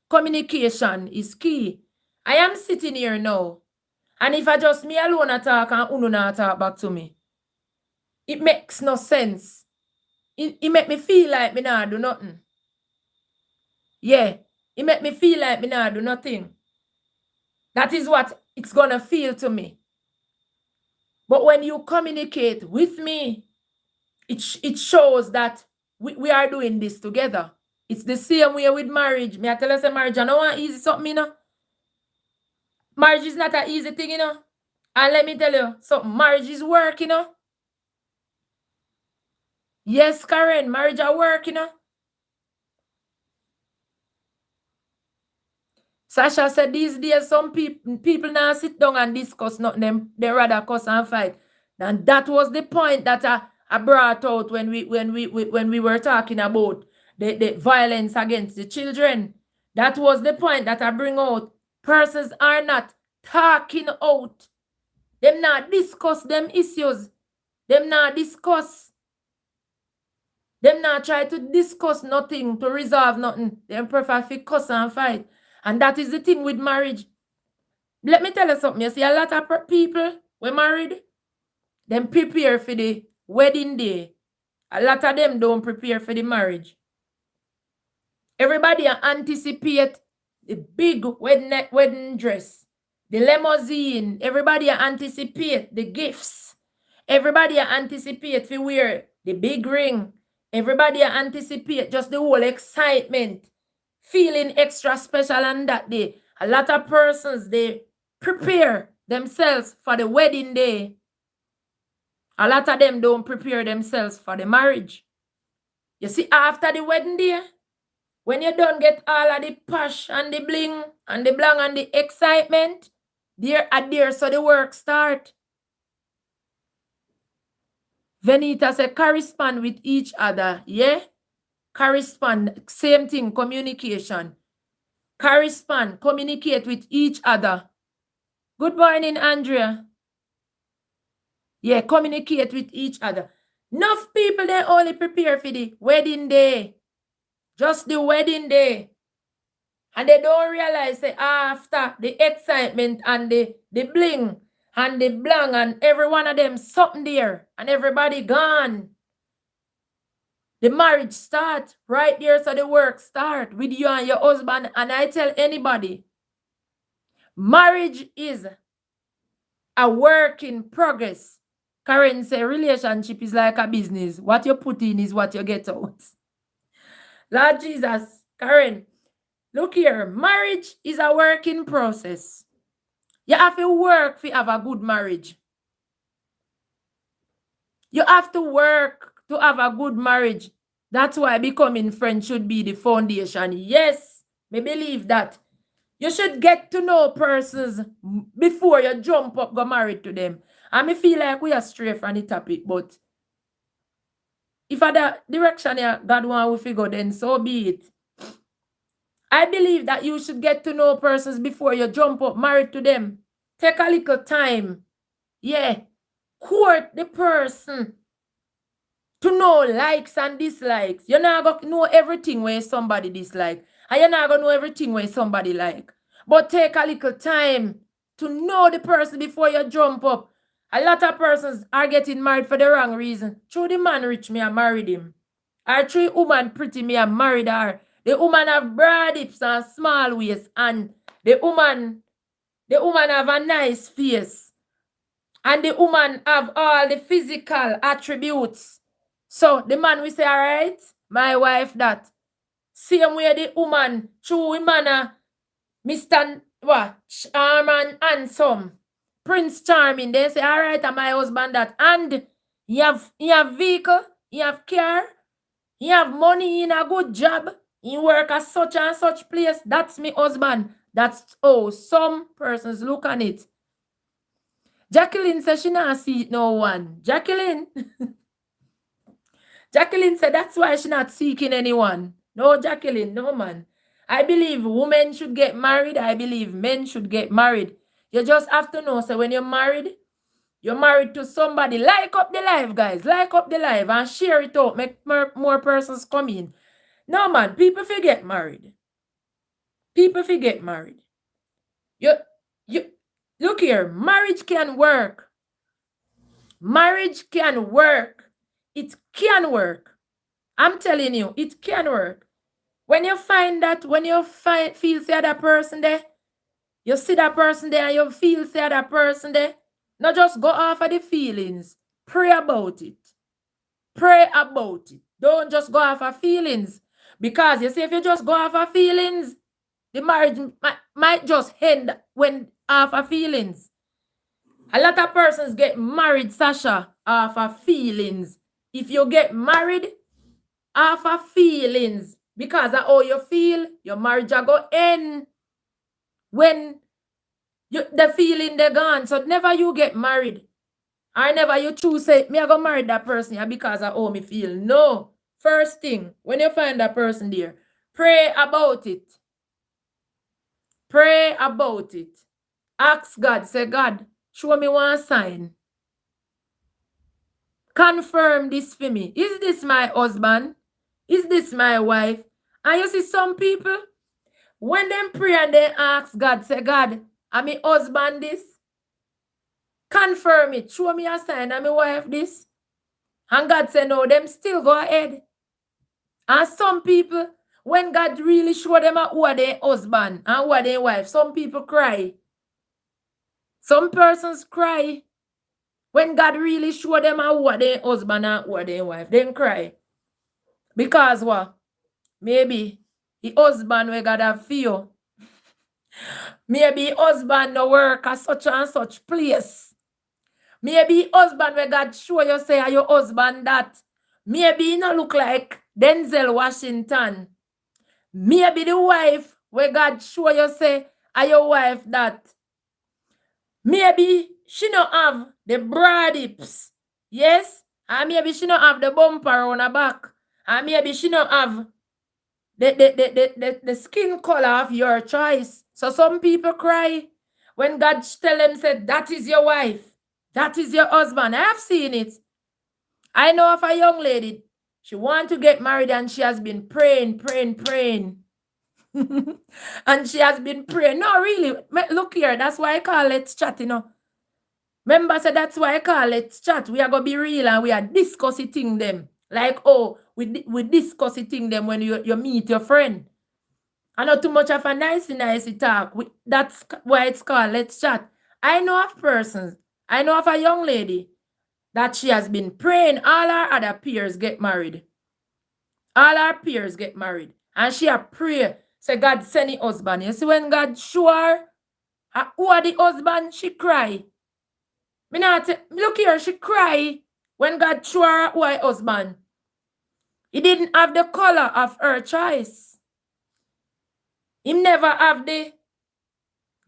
communication is key. I am sitting here now. And if I just me alone attack and uno not talk back to me, it makes no sense. It make me feel like me not do nothing. Yeah. It make me feel like me not do nothing. That is what it's gonna feel to me. But when you communicate with me, it shows that we are doing this together. It's the same way with marriage. Me I tell us a marriage, I don't want easy something, you know. Marriage is not an easy thing, you know. And let me tell you, so marriage is work, you know. Yes, Karen, marriage are work, you know. Sasha said these days some people now sit down and discuss nothing. They rather cuss and fight. And that was the point that I brought out when we were talking about the violence against the children. That was the point that I bring out. Persons are not talking out. Them not discuss them issues. Them not discuss. Them not try to discuss nothing, to resolve nothing. Them prefer to cuss and fight. And that is the thing with marriage. Let me tell you something. You see a lot of people we married, them prepare for the wedding day. A lot of them don't prepare for the marriage. Everybody anticipate the big wedding dress, the limousine. Everybody anticipate the gifts. Everybody anticipate to wear the big ring. Everybody anticipate just the whole excitement, feeling extra special on that day. A lot of persons, they prepare themselves for the wedding day. A lot of them don't prepare themselves for the marriage. You see, after the wedding day, when you don't get all of the posh and the bling and the blang and the excitement, there so the work start. Venita said, correspond with each other, yeah? Correspond, same thing, communication. Correspond, communicate with each other. Good morning, Andrea. Yeah, communicate with each other. Enough people, they only prepare for the wedding day. Just the wedding day. And they don't realize that after the excitement and the bling and the blang and every one of them something there and everybody gone. The marriage start right there, so the work start with you and your husband. And I tell anybody, marriage is a work in progress. Karen say relationship is like a business. What you put in is what you get out. Lord Jesus, Karen, look here, marriage is a working process. You have to work to have a good marriage. You have to work to have a good marriage. That's why becoming friends should be the foundation. Yes, me believe that. You should get to know persons before you jump up, go married to them. And me feel like we are stray from the topic, but if other direction God want we figure, then so be it. I believe that you should get to know persons before you jump up, married to them. Take a little time. Yeah. Court the person to know likes and dislikes. You're not going to know everything where somebody dislike. And you're not going to know everything where somebody like. But take a little time to know the person before you jump up. A lot of persons are getting married for the wrong reason. Through the man rich, me I married him. Or through woman pretty, me I married her. The woman have broad hips and small waist. And the woman have a nice face. And the woman have all the physical attributes. So the man we say, all right, my wife that. Same way the woman, true woman, Mr. Charming handsome, Prince Charming. They say, all right, my husband that. And he have vehicle, he have car, he have money in a good job, he work at such and such place. That's my husband. That's how some persons look on it. Jacqueline says she not see it no one. Jacqueline said that's why she not seeking anyone. No, Jacqueline, no man. I believe women should get married. I believe men should get married. You just have to know, so when you're married to somebody. Like up the live, guys. Like up the live and share it out. Make more persons come in. No, man. People forget married. People forget married. You look here. Marriage can work. Marriage can work. It can work. I'm telling you, it can work. When you find that, when you feel the other person there, you see that person there and you feel the other person there, not just go off of the feelings. Pray about it. Pray about it. Don't just go off of feelings. Because you see, if you just go off of feelings, the marriage might just end when off of feelings. A lot of persons get married, Sasha, off of feelings. If you get married off of feelings, because of how you feel, your marriage will go end when the feeling they're gone. So never you get married. Or never you choose say, me I go marry that person because of how me feel. No. First thing, when you find that person there, pray about it. Pray about it. Ask God, say, God, show me one sign. Confirm this for me. Is this my husband? Is this my wife? And you see some people, when them pray and they ask God, say, God, am my husband this? Confirm it. Show me a sign. Am my wife this? And God say, no, them still go ahead. And some people, when God really show them who are their husband and who are their wife, some people cry. Some persons cry. When God really show them who are their husband and who are their wife, then cry. Because what? Maybe the husband we God have for you. Maybe husband no work at such and such place. Maybe husband we God show you say are your husband that. Maybe you no look like Denzel Washington. Maybe the wife where God show you say are your wife that. Maybe she no have the broad hips. Yes? And maybe she no have the bumper on her back. And maybe she no have the skin color of your choice. So some people cry when God tell them, say, that is your wife. That is your husband. I have seen it. I know of a young lady. She want to get married and she has been praying. And she has been praying. No, really. Look here. That's why I call Let's Chat, you know. Remember, so that's why I call Let's Chat. We are going to be real and we are discussing them. Like, oh, we discussing them when you meet your friend. I know too much of a nice talk. That's why it's called Let's Chat. I know of persons. I know of a young lady that she has been praying all her other peers get married. All her peers get married. And she a pray. Say, God send the husband. You see, when God show her who are the husband, she cry. Look here, she cry when God show her who are the husband. He didn't have the color of her choice. He never have the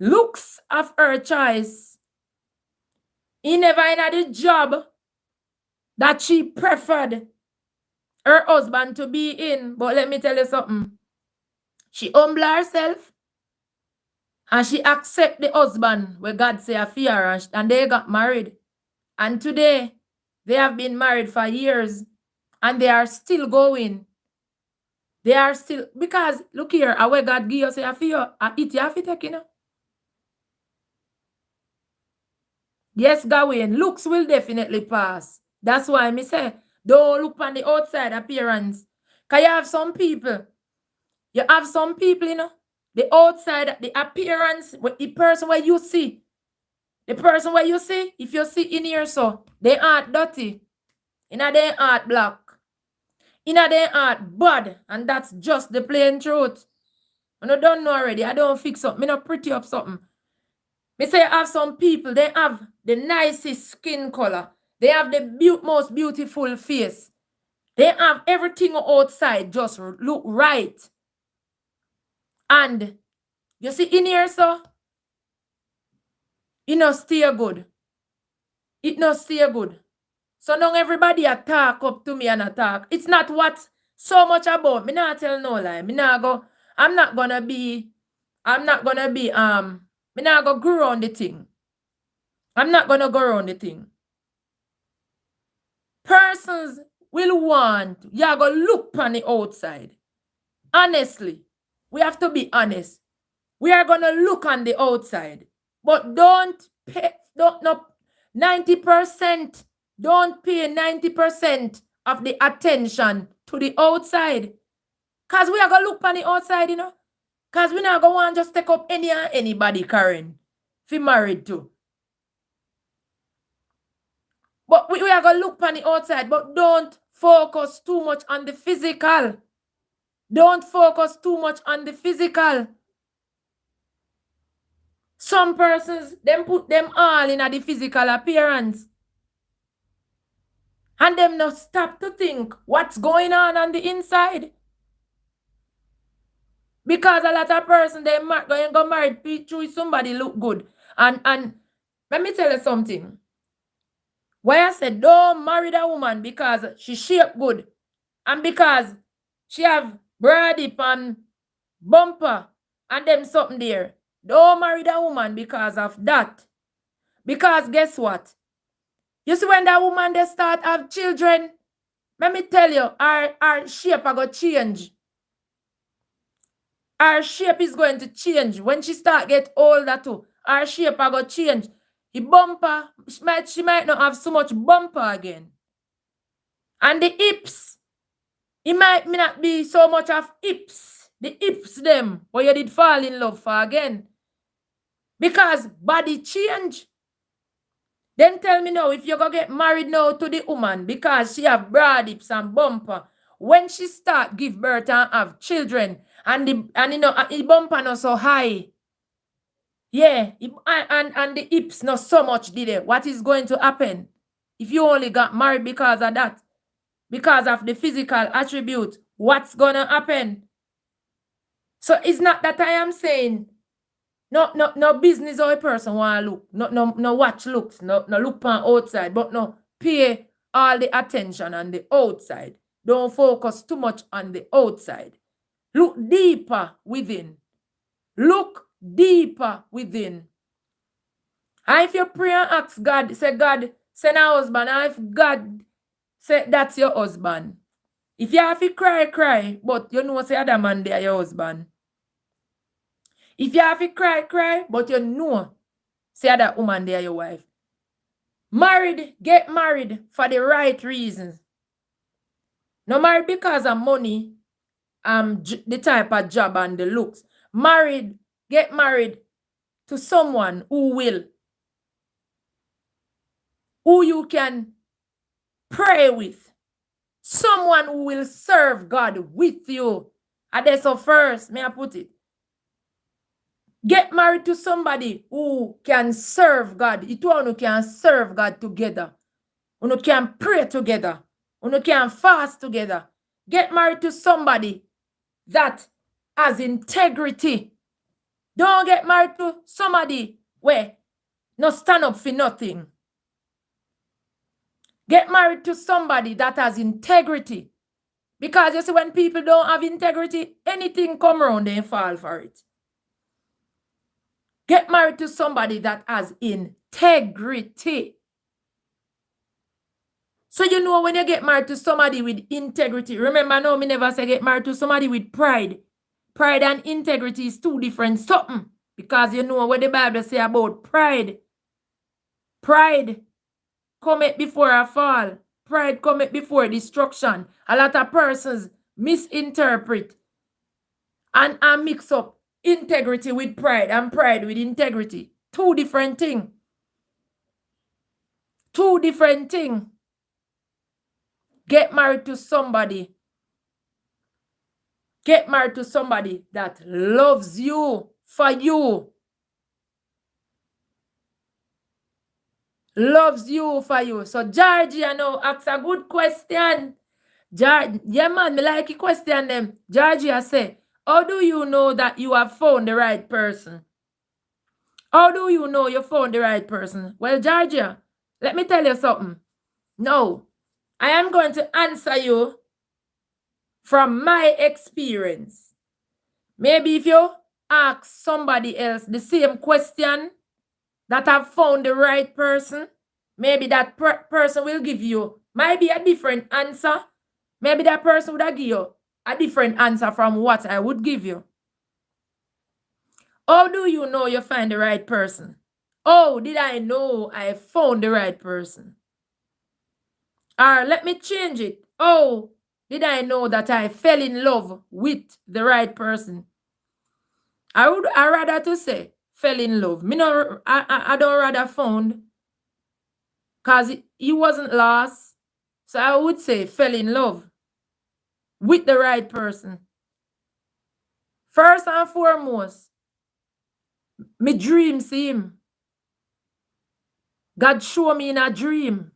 looks of her choice. He never had the job that she preferred her husband to be in. But let me tell you something. She humble herself and she accept the husband where God say a fear and they got married. And today, they have been married for years and they are still going. They are still, because look here, where God give us a fear, it you have to take, you know. Yes, Gawain, looks will definitely pass. That's why I say, don't look on the outside appearance. Because you have some people, you know, the outside, the appearance, the person where you see, if you see in here, so they aren't dirty. They aren't black. They aren't bad. And that's just the plain truth. And I don't know already. I don't fix up. Me not pretty up something. Me say I have some people, they have the nicest skin color. They have the most beautiful face. They have everything outside just look right. And you see in here, so it not stay good. It not stay good. So now everybody attack up to me and attack. It's not what so much about. Me not tell no lie. Me not gonna go around the thing. I'm not gonna go around the thing. Persons will want, you're gonna look on the outside. Honestly, we have to be honest. We are gonna look on the outside. But don't pay, 90%, don't pay 90% of the attention to the outside. Because we are going to look on the outside, you know. Because we not going to want to just take up anybody, Karen, if you married to. But we are going to look on the outside, but don't focus too much on the physical. Don't focus too much on the physical. Some persons, them put them all in the physical appearance. And them not stop to think what's going on the inside. Because a lot of person, they going to go married through somebody look good. And let me tell you something. Why I said don't marry that woman because she shape good. And because she have broad hip and bumper and them something there. Don't marry that woman because of that. Because guess what? You see, when that woman they start have children, let me tell you, our shape are going to change. Our shape is going to change. When she start get older too, our shape are going to change. The bumper, she might not have so much bumper again. And the hips, it might not be so much of hips. The hips them, what you did fall in love for again. Because body change. Then tell me now, if you're going to get married now to the woman because she have broad hips and bumper, when she start give birth and have children, and the bumper not so high, yeah, and the hips not so much, did it? What is going to happen if you only got married because of that? Because of the physical attribute, what's going to happen? So it's not that I am saying no business or a person want to look. No watch looks. No look on outside. But no pay all the attention on the outside. Don't focus too much on the outside. Look deeper within. Look deeper within. And if you pray and ask God, say, God, send a husband. And if God say that's your husband. If you have to cry, but you know say other man there your husband. If you have to cry, but you know, say that woman there your wife. Married, get married for the right reasons. No married because of money, the type of job and the looks. Married, get married to someone who you can pray with. Someone who will serve God with you. And that's so first, may I put it. Get married to somebody who can serve God. You two can serve God together. You can pray together. You can fast together. Get married to somebody that has integrity. Don't get married to somebody where no stand up for nothing. Get married to somebody that has integrity. Because you see, when people don't have integrity, anything come around, they fall for it. Get married to somebody that has integrity. So you know when you get married to somebody with integrity, remember now me never say get married to somebody with pride. Pride and integrity is two different something. Because you know what the Bible say about pride. Pride cometh before a fall. Pride cometh before destruction. A lot of persons misinterpret and mix up integrity with pride and pride with integrity. Two different things. Two different things. Get married to somebody. Get married to somebody that loves you for you. Loves you for you. So Georgie, I know, ask a good question. Yeah, man, me like a question them. Georgie, I say, how do you know that you have found the right person? How do you know you found the right person? Well, Georgia, let me tell you something. No, I am going to answer you from my experience. Maybe if you ask somebody else the same question that have found the right person, maybe that person will give you maybe a different answer. Maybe that person would give you a different answer from what I would give you. How do you know you find the right person? Oh, did I know I found the right person? Or let me change it. Oh, did I know that I fell in love with the right person? I rather to say fell in love. I don't rather found, because he wasn't lost. So I would say fell in love with the right person. First and foremost, me dream see him. God show me in a dream.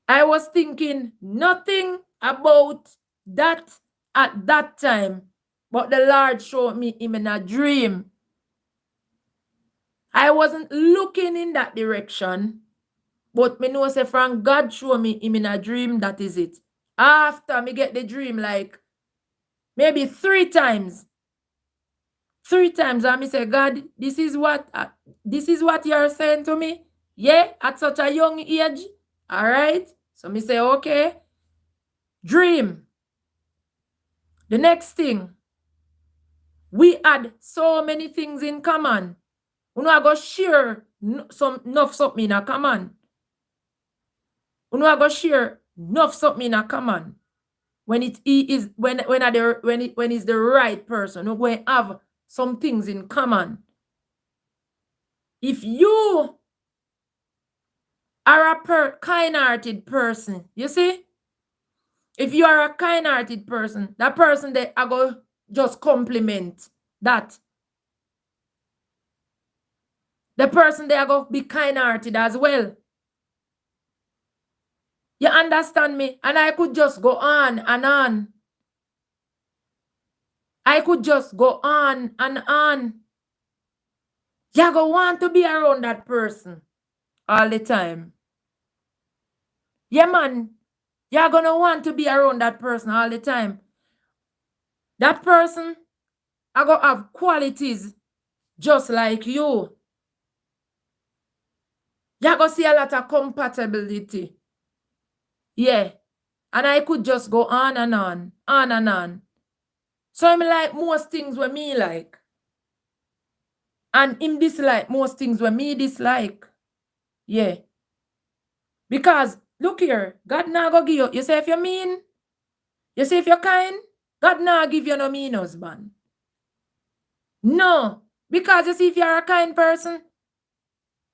I was thinking nothing about that at that time, but the Lord showed me him in a dream. I wasn't looking in that direction, but me know say from God show me him in a dream, that is it. After me get the dream like maybe 3 times. 3 times, and me say, God, this is what you're saying to me. Yeah, at such a young age. All right. So me say, okay. Dream. The next thing. We had so many things in common. We are going to share enough something in common. We are going to share enough something in common. When it's the right person, we're going to have some things in common. If you are a kind-hearted person, you see? If you are a kind-hearted person, that person they are going to just compliment that. The person they are going to be kind-hearted as well. You understand me? And I could just go on and on. I could just go on and on. You're going to want to be around that person all the time. Yeah, man. You're going to want to be around that person all the time. That person are going to have qualities just like you. You're going to see a lot of compatibility. Yeah. And I could just go on and on and on. So I'm like most things where me like. And him dislike most things where me dislike. Yeah. Because, look here, God now go give you. You say if you're mean, you say if you're kind, God now give you no mean husband. No. Because you see if you're a kind person,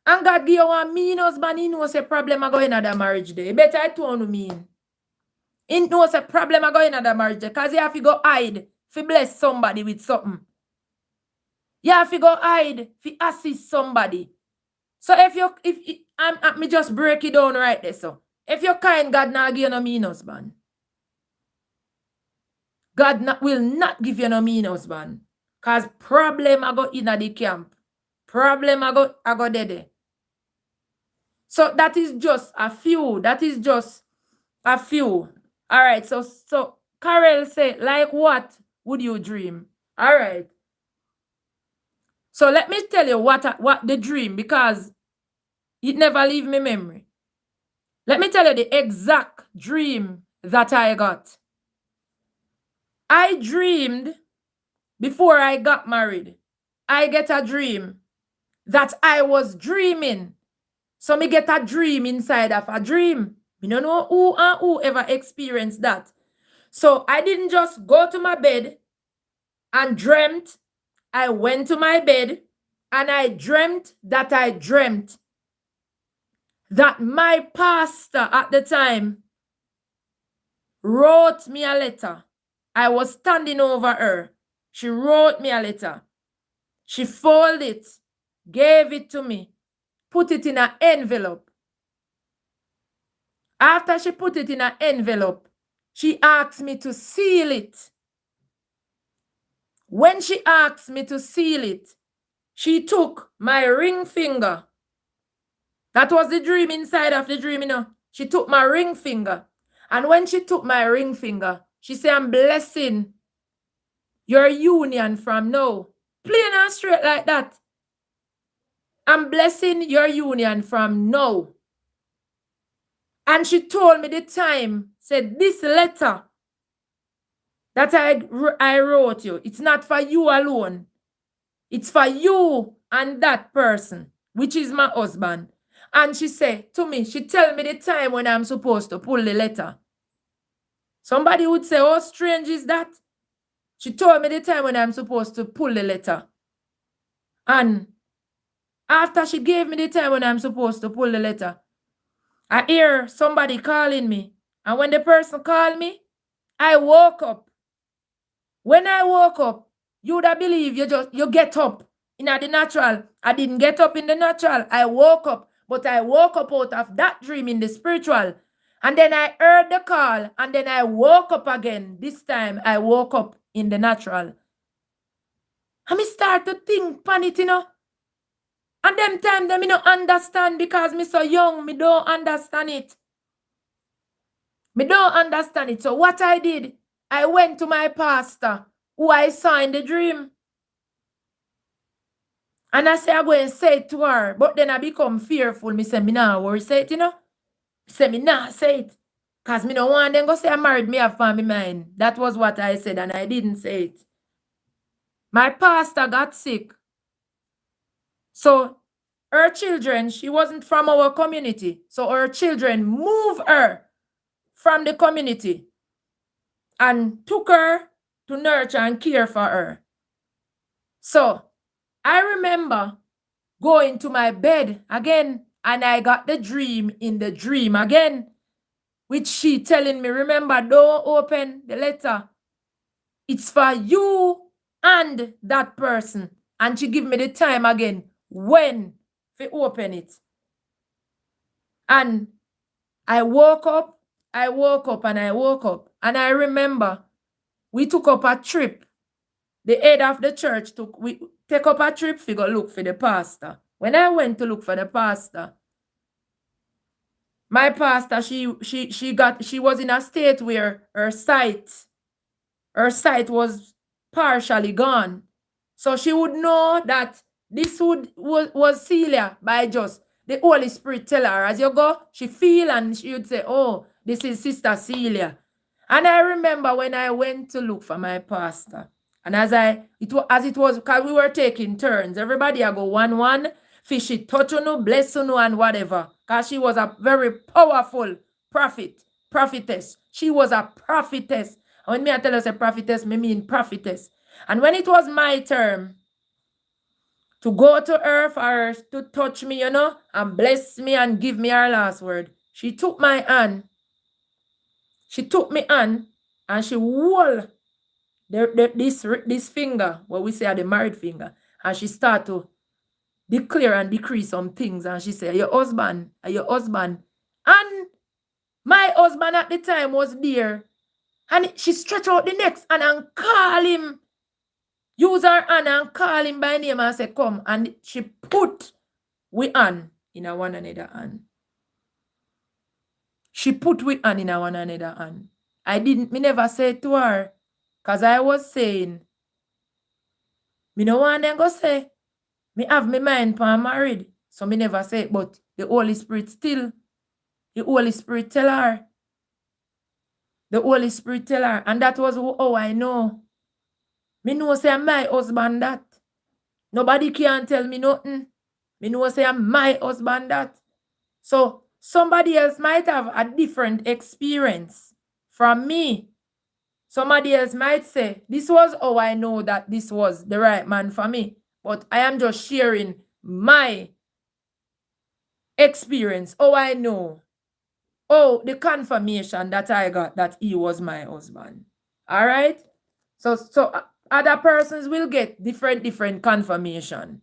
and God give you one mean husband, he knows a problem are going in that marriage day. Better I told you mean. He knows a problem are going in that marriage day. Because you have to go hide to bless somebody with something. You have to go hide to assist somebody. So if me just break it down right there. So if you're kind, God not give you no mean husband. God will not give you no mean husband. Cause problem I go in the camp. Problem I go there. So that is just a few. That is just a few. All right. So Carol say, like what would you dream? All right. So let me tell you what the dream, because it never leave me memory. Let me tell you the exact dream that I got. I dreamed before I got married. I get a dream that I was dreaming. So me get a dream inside of a dream. Me don't know who and who ever experienced that. So I didn't just go to my bed and dreamt. I went to my bed and I dreamt that my pastor at the time wrote me a letter. I was standing over her. She wrote me a letter. She folded it, gave it to me, put it in an envelope. After she put it in an envelope, she asked me to seal it. When she asked me to seal it, she took my ring finger. That was the dream inside of the dream, you know. She took my ring finger. And when she took my ring finger, she said, I'm blessing your union from now. Plain and straight like that. I'm blessing your union from now. And she told me the time, said this letter that I wrote you, it's not for you alone. It's for you and that person, which is my husband. And she said to me, she tell me the time when I'm supposed to pull the letter. Somebody would say, how strange is that? She told me the time when I'm supposed to pull the letter. And after she gave me the time when I'm supposed to pull the letter, I hear somebody calling me. And when the person called me, I woke up. When I woke up, you would have believed you get up in the natural. I didn't get up in the natural. I woke up. But I woke up out of that dream in the spiritual. And then I heard the call. And then I woke up again. This time I woke up in the natural. And I start to think on it, you know. And them time them me don't understand because me so young. Me don't understand it. Me don't understand it. So what I did, I went to my pastor who I saw in the dream. And I say I go and say it to her. But then I become fearful. Me say me nah worry say it, Say me nah say it. Cause me no want them go say I married me have on my mind. That was what I said and I didn't say it. My pastor got sick. So her children, she wasn't from our community. So her children moved her from the community and took her to nurture and care for her. So I remember going to my bed again and I got the dream in the dream again, which she telling me, remember, don't open the letter. It's for you and that person. And she give me the time again when to open it. And I woke up. And I remember we took up a trip. The head of the church we take up a trip to go look for the pastor. When I went to look for the pastor, my pastor, she was in a state where her sight was partially gone. So she would know that this was Celia by just the Holy Spirit tell her as you go, she feel and she would say, oh, this is Sister Celia. And I remember when I went to look for my pastor, and as it was, because we were taking turns, everybody I go 1-1, fishy touch you, bless you, and whatever. Because she was a very powerful prophetess. She was a prophetess. And when me I tell us a prophetess, me mean prophetess. And when it was my turn to go to her for her to touch me, and bless me and give me her last word, she took my hand. She took me hand and she wore this finger, what we say are the married finger, and she started to declare and decree some things. And she said, your husband. And my husband at the time was there. And she stretched out the next hand and call him. Use her hand and call him by name and say, come. And she put we hand in a one another hand. She put we hand in a one another hand. Me never say it to her. Because I was saying, me no want them go say, me have my mind for married. So me never say it, but the Holy Spirit tell her. The Holy Spirit tell her. And that was how I know. Me know say I'm my husband that. Nobody can tell me nothing. Me know say I'm my husband that. So somebody else might have a different experience from me. Somebody else might say, this was how I know that this was the right man for me. But I am just sharing my experience. Oh, I know. Oh, the confirmation that I got that he was my husband. All right? So other persons will get different confirmation.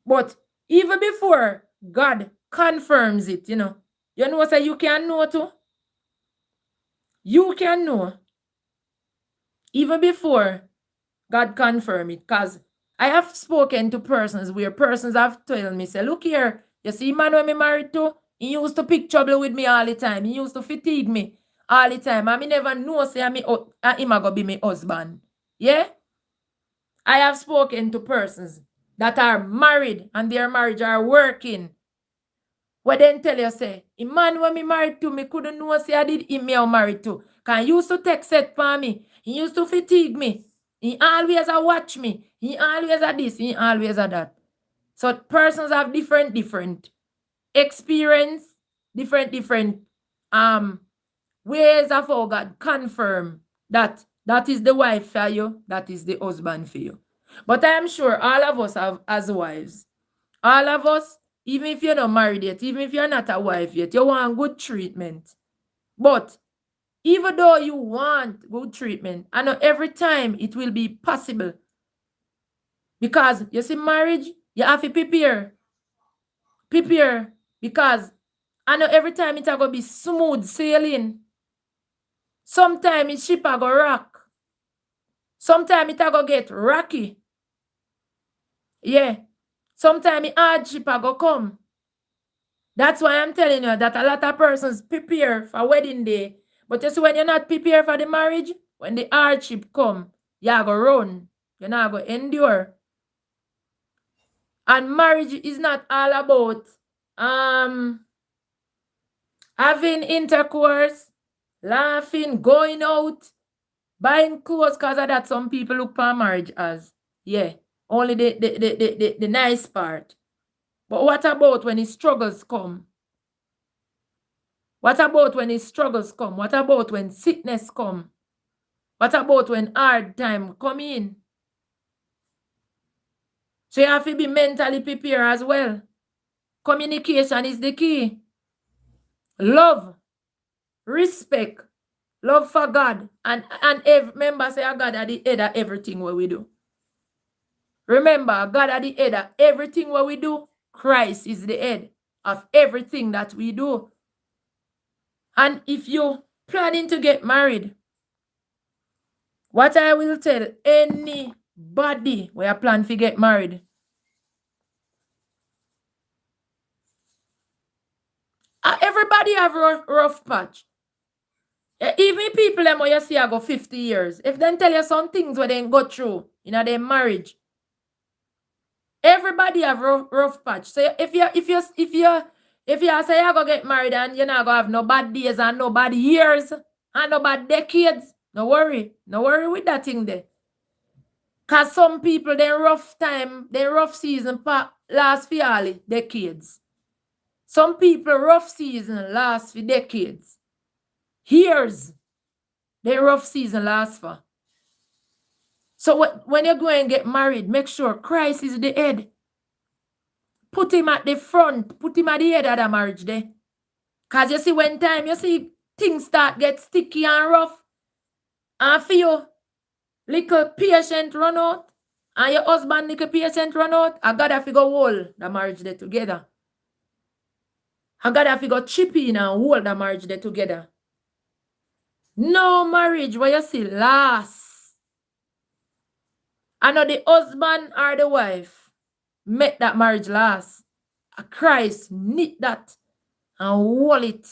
But even before God confirms it, you know say you can know too. You can know. Even before God confirm it. Because I have spoken to persons where persons have told me, say, look here, you see man when me married to, he used to pick trouble with me all the time. He used to fatigue me all the time. And me never know say him go be my husband. Yeah? I have spoken to persons that are married and their marriage are working. What then tell you say, a man when me married to, me couldn't know say I did him me or married to. Because he used to take set for me. He used to fatigue me. He always a watch me. He always a this. He always a that. So persons have different experience, different ways of how God confirm that is the wife for you, that is the husband for you. But I am sure all of us have as wives. All of us, even if you're not married yet, even if you're not a wife yet, you want good treatment. But even though you want good treatment, I know every time it will be possible. Because you see, marriage, you have to prepare. Prepare. Because I know every time it's going to be smooth sailing. Sometimes it's ship go rock. Sometimes it's going to get rocky. Yeah. Sometimes the hardship go come. That's why I'm telling you that a lot of persons prepare for wedding day. But you see, when you're not prepared for the marriage, when the hardship come, you go run. You're not going to endure. And marriage is not all about having intercourse, laughing, going out, buying clothes, because of that some people look for marriage as, yeah, only the nice part. But what about when the struggles come? What about when the struggles come? What about when sickness come? What about when hard time come in? So you have to be mentally prepared as well. Communication is the key. Love, respect, love for God, and remember, say God at the head of everything what we do. Remember, God at the head of everything what we do. Christ is the head of everything that we do. And if you're planning to get married, what I will tell anybody where you plan to get married, everybody have rough patch. Even people them you see I go 50 years. If they tell you some things where they go through in their marriage, everybody have rough patch. So if you say you go get married and you're not gonna have no bad days and no bad years and no bad decades, no worry with that thing there. Cause some people their rough time, their rough season last for all decades. Some people rough season last for decades. Years, their rough season lasts for. So when you're going to get married, make sure Christ is the head. Put him at the front. Put him at the head of the marriage there. Because you see, when time you see things start get sticky and rough, and for you, little patient run out, and your husband little patient run out, I gotta have to go hold the marriage there together. I gotta have to go chip in and hold the marriage there together. No marriage where you see last. I know the husband or the wife make that marriage last. Christ knit that and hold it.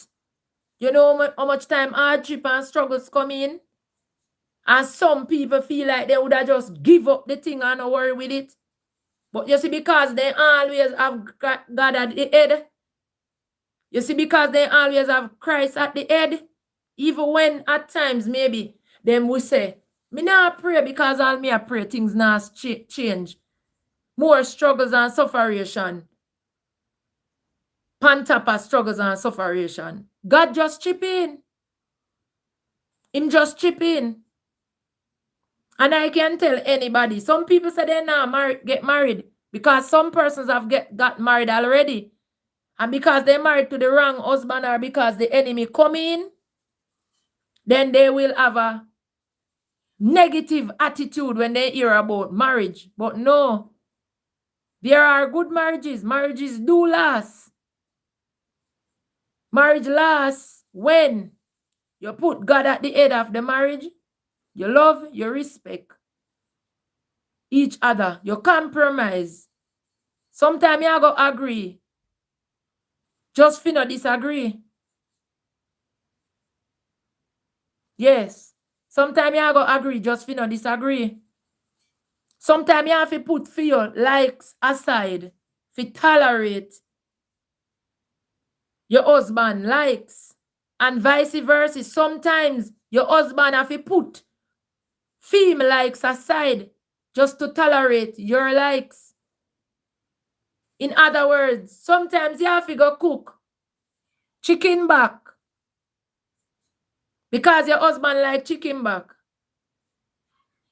You know how much time hardship and struggles come in? And some people feel like they would have just give up the thing and not worry with it. But you see, because they always have God at the head. You see, because they always have Christ at the head. Even when at times maybe them will say, me not pray because all me I pray things not change. More struggles and sufferation. Pantapa struggles and sufferation. God just chip in. Him just chip in. And I can tell anybody, some people say they now get married because some persons have got married already. And because they married to the wrong husband or because the enemy come in, then they will have a negative attitude when they hear about marriage. But no, there are good marriages. Marriages do last. Marriage lasts when you put God at the head of the marriage. You love, you respect each other. You compromise. Sometimes you go agree. Just for not disagree. Yes. Sometimes you go agree just for not disagree. Sometimes you have to put for your likes aside. For tolerate your husband likes. And vice versa. Sometimes your husband have to put female likes aside just to tolerate your likes. In other words, sometimes you have to go cook chicken back because your husband like chicken back.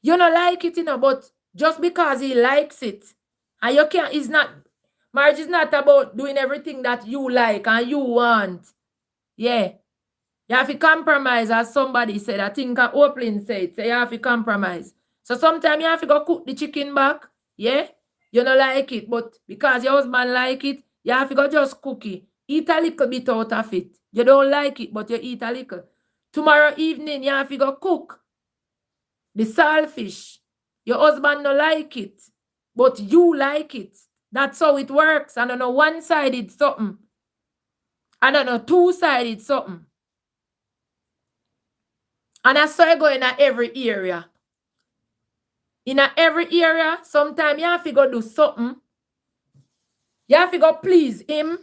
You don't like it, but just because he likes it, and you can't, marriage is not about doing everything that you like and you want. Yeah. You have to compromise, as somebody said. I think Oprah said, so you have to compromise. So sometimes you have to go cook the chicken back. Yeah? You don't like it, but because your husband like it, you have to go just cook it. Eat a little bit out of it. You don't like it, but you eat a little. Tomorrow evening, you have to go cook the saltfish. Your husband don't like it, but you like it. That's how it works. I don't know, one-sided something. I don't know, two-sided something. And that's how you go in every area. In every area, sometimes you have to go do something You have to go please him.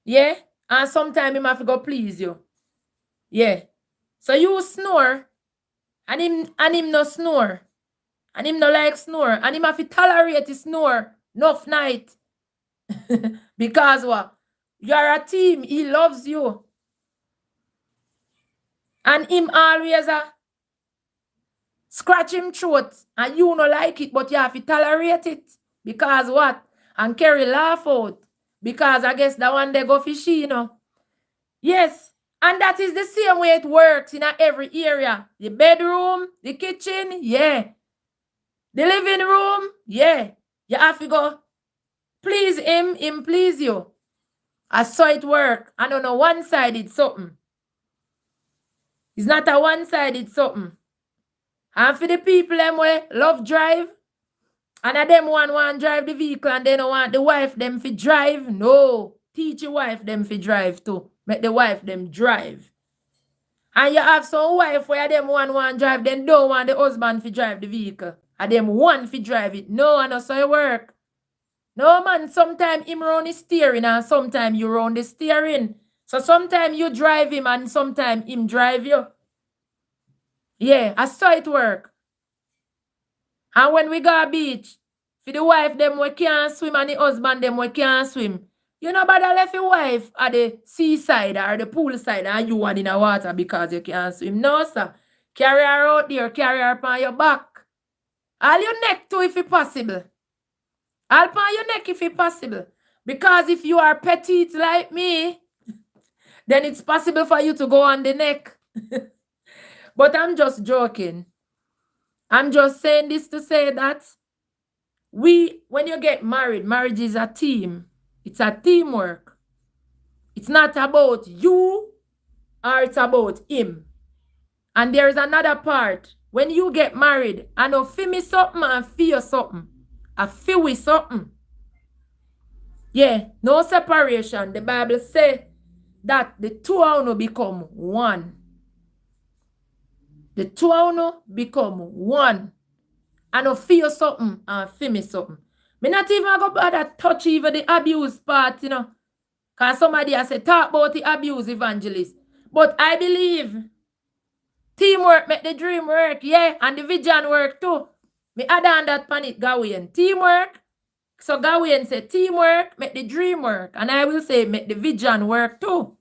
Yeah? And sometimes him have to go please you. Yeah. So you snore and him no snore. And him no like snore. And him have to tolerate his snore enough night. Because what? You're a team. He loves you. And him always scratch him throat. And you no like it, but you have to tolerate it. Because what? And Kerry laugh out. Because I guess that one they go fishy, you know. Yes. And that is the same way it works in every area. The bedroom, the kitchen, yeah. The living room, yeah. You have to go please him please you. I saw it work. I don't know, one-sided something. It's not a one-sided something. And for the people them way love drive, and a them want drive the vehicle and they don't want the wife them to drive. No. Teach your wife them to drive too. Make the wife them drive. And you have some wife where them want drive, then don't want the husband to drive the vehicle. And them want to drive it. No, and so it work. No, man, sometimes him round the steering and sometimes you round the steering. So sometimes you drive him and sometimes him drive you. Yeah, I saw it work. And when we go beach, for the wife them we can't swim and the husband them we can't swim, you know about the left your wife at the seaside or the poolside and you want in the water because you can't swim. No, sir. Carry her out there, carry her upon your back. All your neck too if it's possible. All upon your neck if it's possible. Because if you are petite like me, then it's possible for you to go on the neck. But I'm just joking. I'm just saying this to say that when you get married, marriage is a team. It's a teamwork. It's not about you or it's about him. And there is another part. When you get married, I know feel me something and feel something. I feel with something. Yeah, no separation. The Bible says that the two of you become one. The two of you become one. And I feel something and feel me something. Me not even go bother touch even the abuse part, you know. Because somebody has said, talk about the abuse, evangelist. But I believe teamwork make the dream work, yeah. And the vision work too. Me add on that pan it, Gawain. Teamwork. So Gawain said, teamwork make the dream work. And I will say, make the vision work too.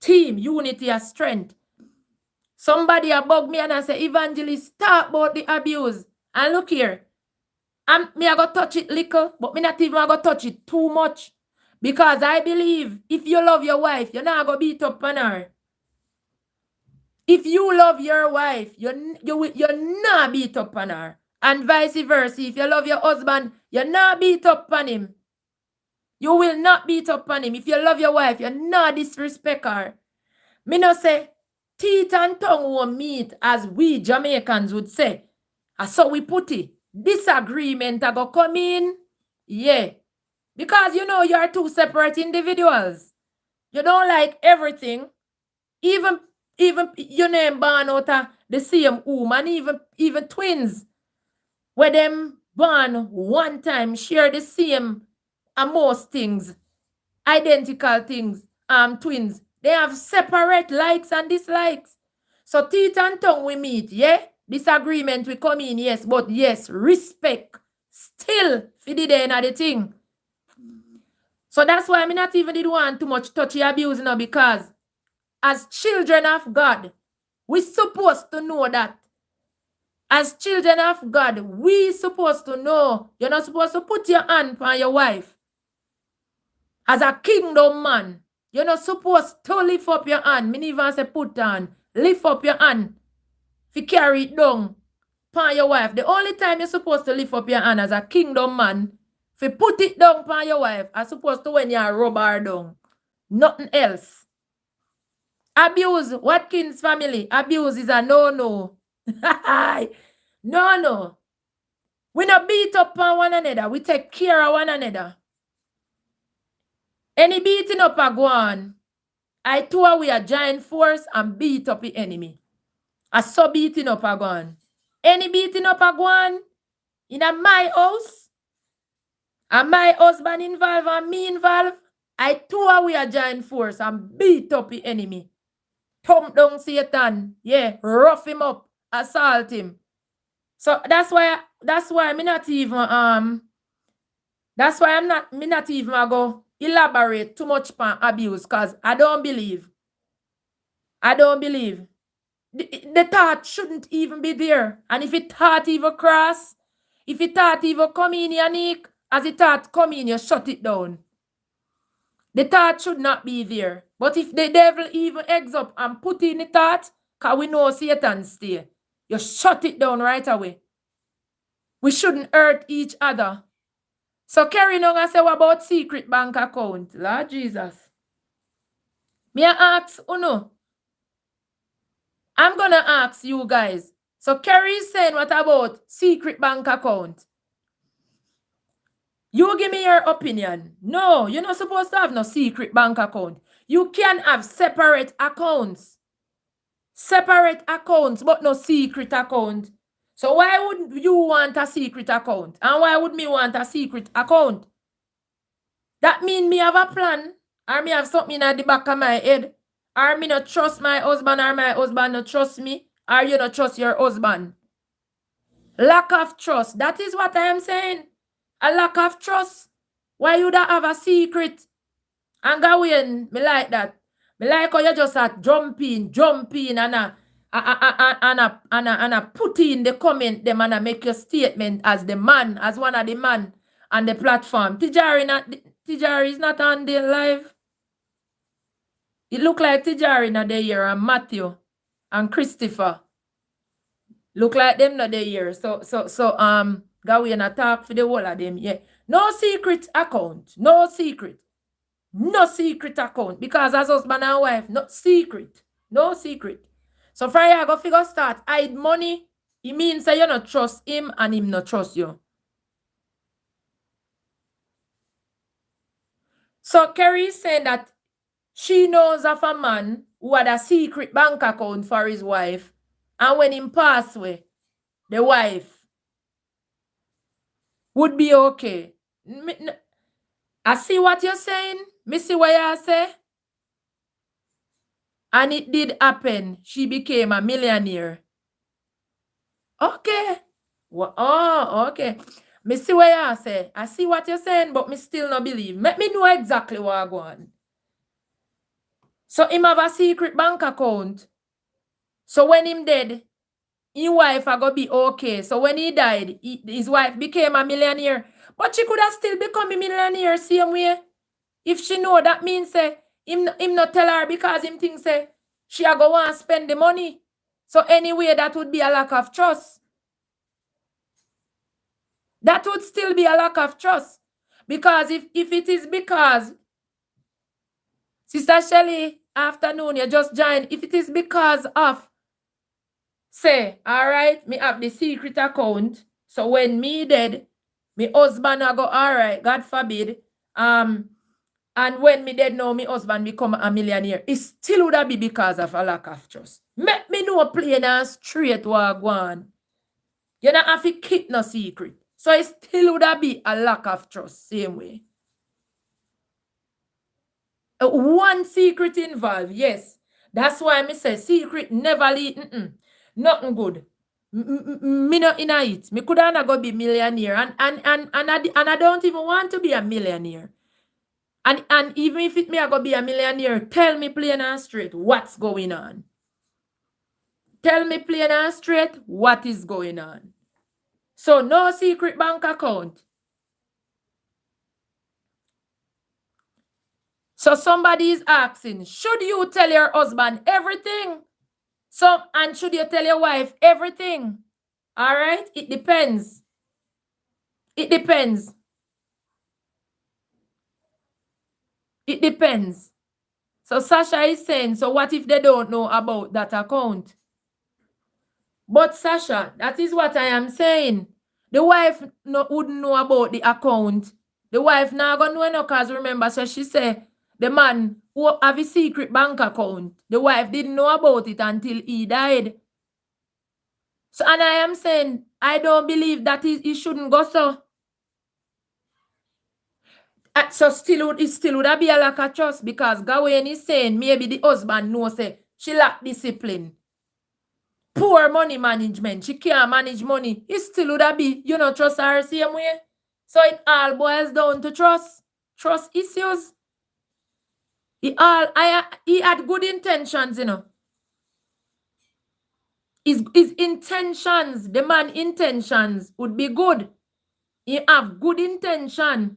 Team, unity, and strength. Somebody bug me and I say, evangelist, talk about the abuse. And look here. I go touch it little, but me not even go touch it too much. Because I believe if you love your wife, you're not going to beat up on her. If you love your wife, you're not beat up on her. And vice versa. If you love your husband, you're not beat up on him. You will not beat up on him. If you love your wife, you're not disrespect her. Me no say, teeth and tongue won't meet, as we Jamaicans would say. And so we put it. Disagreement go come in. Yeah. Because you know you're two separate individuals. You don't like everything. Even your name born out of the same womb, and even twins. Where them born one time share the same most things. Identical things. Twins. They have separate likes and dislikes. So teeth and tongue we meet, yeah? Disagreement we come in, yes. But yes, respect still for the day and the thing. So that's why I not even did want too much touchy abuse now, because as children of God, we supposed to know that. As children of God, we supposed to know you're not supposed to put your hand on your wife. As a kingdom man, you're not supposed to lift up your hand. Me even say put on. Lift up your hand. If you carry it down upon your wife. The only time you're supposed to lift up your hand as a kingdom man, if you put it down upon your wife, as supposed to when you rub her down. Nothing else. Abuse, Watkins family, abuse is a no-no. No. We not beat up on one another. We take care of one another. Any beating up a go on, I too we a giant force and beat up the enemy. I saw beating up a go on. Any beating up a go on in my house, And my husband involved and me involved. I too we are join force and beat up the enemy. Thump down Satan. Yeah, rough him up, assault him. So that's why me not even that's why me not even go elaborate too much on abuse, because I don't believe. The thought shouldn't even be there. And if it thought even cross, if it thought even come in, Yannick, as it thought come in, you shut it down. The thought should not be there. But if the devil even eggs up and put in the thought, because we know Satan stay, you shut it down right away. We shouldn't hurt each other. So carrying on and say what about secret bank account? Lord Jesus. Me ask Uno. I'm going to ask you guys. So Kerry is saying what about secret bank account? You give me your opinion. No, you're not supposed to have no secret bank account. You can have separate accounts. Separate accounts, but no secret account. So why would you want a secret account? And why would me want a secret account? That mean me have a plan, or me have something at the back of my head, or me not trust my husband, or my husband not trust me, or you not trust your husband. Lack of trust. That is what I am saying. A lack of trust. Why you don't have a secret? And go in, me like that. Me like how you just jump in, and put in the comment them and make your statement as the man, as one of the man on the platform. Tijari is not on the live. It look like Tijari not there here, and Matthew and Christopher. Look like them not there here. So go in and talk for the whole of them. Yeah. No secret account. No secret. No secret account. Because as husband and wife, no secret. No secret. So for you go figure start hide money, it means that you not trust him and him not trust you. So Kerry is saying that she knows of a man who had a secret bank account for his wife, and when him pass away, the wife would be okay. I see what you're saying. Me see what you say. And it did happen. She became a millionaire. Okay. Oh, okay. Me see what you say. I see what you're saying, but me still not believe. Let me know exactly what I go on. So him have a secret bank account. So when him dead, his wife are going to be okay. So when he died, his wife became a millionaire. But she could have still become a millionaire same way. If she know, that means him not tell her because him think say she a go want to spend the money. So anyway, that would be a lack of trust. That would still be a lack of trust. Because if it is because, Sister Shelley, afternoon, you just joined. If it is because of, say, all right, me have the secret account. So when me dead, me husband I go, all right, God forbid. And when me dead now, me husband become a millionaire. It still would be because of a lack of trust. Make me know plain and straight what I go on. You don't have to keep no secret. So it still would be a lack of trust, same way. One secret involved, yes. That's why me say secret never lead. Nothing good. Me not in it. Me could not go be millionaire. And I don't even want to be a millionaire. And even if it me I go be a millionaire, tell me plain and straight what's going on. Tell me plain and straight what is going on. So no secret bank account. So somebody is asking, should you tell your husband everything? And should you tell your wife everything? All right? It depends. It depends. It depends. So Sasha is saying, so what if they don't know about that account? But Sasha, that is what I am saying. The wife wouldn't know about the account. The wife now gonna know no, because remember, so she said the man who have a secret bank account, the wife didn't know about it until he died. So, and I am saying, I don't believe that he shouldn't go so. That so still would be a lack of trust because Gawain is saying maybe the husband knows say she lack discipline. Poor money management. She can't manage money. It still would be, you know, trust her same way. So it all boils down to trust. Trust issues. He had good intentions, you know. His intentions, the man intentions would be good. He have good intention.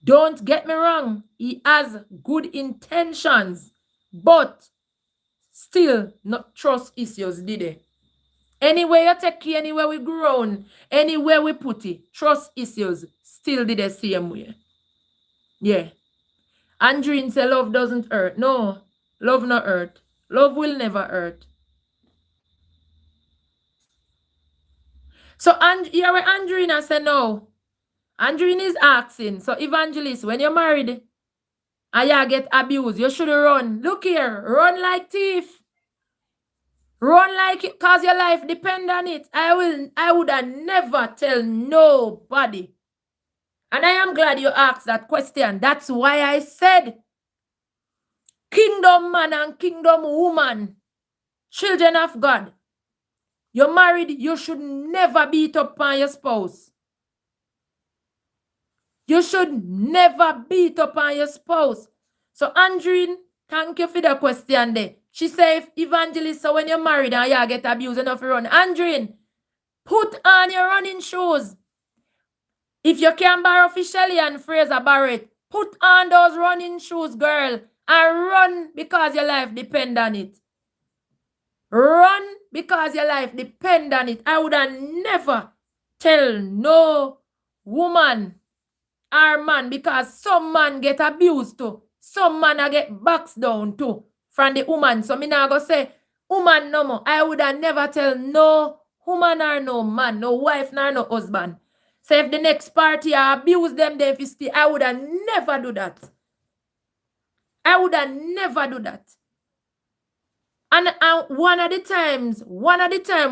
Don't get me wrong. He has good intentions. But still not trust issues, did they? Anywhere you take it, anywhere we grown, anywhere we put it, trust issues still did the same way. Yeah. Andreen say love doesn't hurt. No, love not hurt. Love will never hurt. So here where Andrina say no. Andreen is asking. So evangelist, when you're married and you get abused, you should run. Look here, run like thief. Run like it, cause your life depend on it. I would have never tell nobody. And I am glad you asked that question. That's why I said kingdom man and kingdom woman, children of God. You're married, you should never beat up on your spouse. You should never beat up on your spouse. So Andreen, thank you for the question there. She said, if evangelist, so when you're married and you get abused enough to run, Andreen, put on your running shoes. If you can borrow Shelly and Fraser Barrett, put on those running shoes, girl, and run because your life depends on it. Run because your life depends on it. I would have never tell no woman or man because some man get abused too. Some man a get boxed down too from the woman. So me now go say, woman no more. I would have never tell no woman or no man, no wife nor no husband. So if the next party I abuse them, then I would have never do that. I would have never do that. And one of the times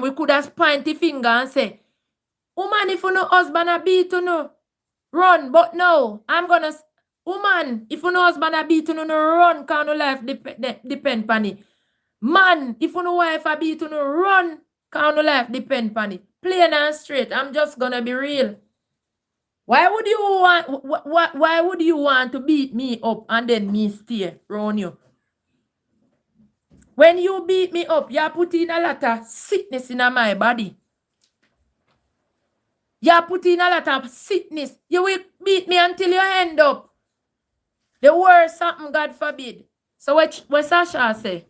we could have point the finger and say, woman, if you no husband a beat you no, run. But no, I'm gonna, woman, if you no husband a beat you no, run, cause no life depend on it. Man, if you no wife a beat you no, run, cause no life depend on it. Plain and straight, I'm just gonna be real. Why would you want to beat me up and then me stay around you? When you beat me up, you put in a lot of sickness in my body. You put in a lot of sickness. You will beat me until you end up. The worst something, God forbid. So what Sasha say?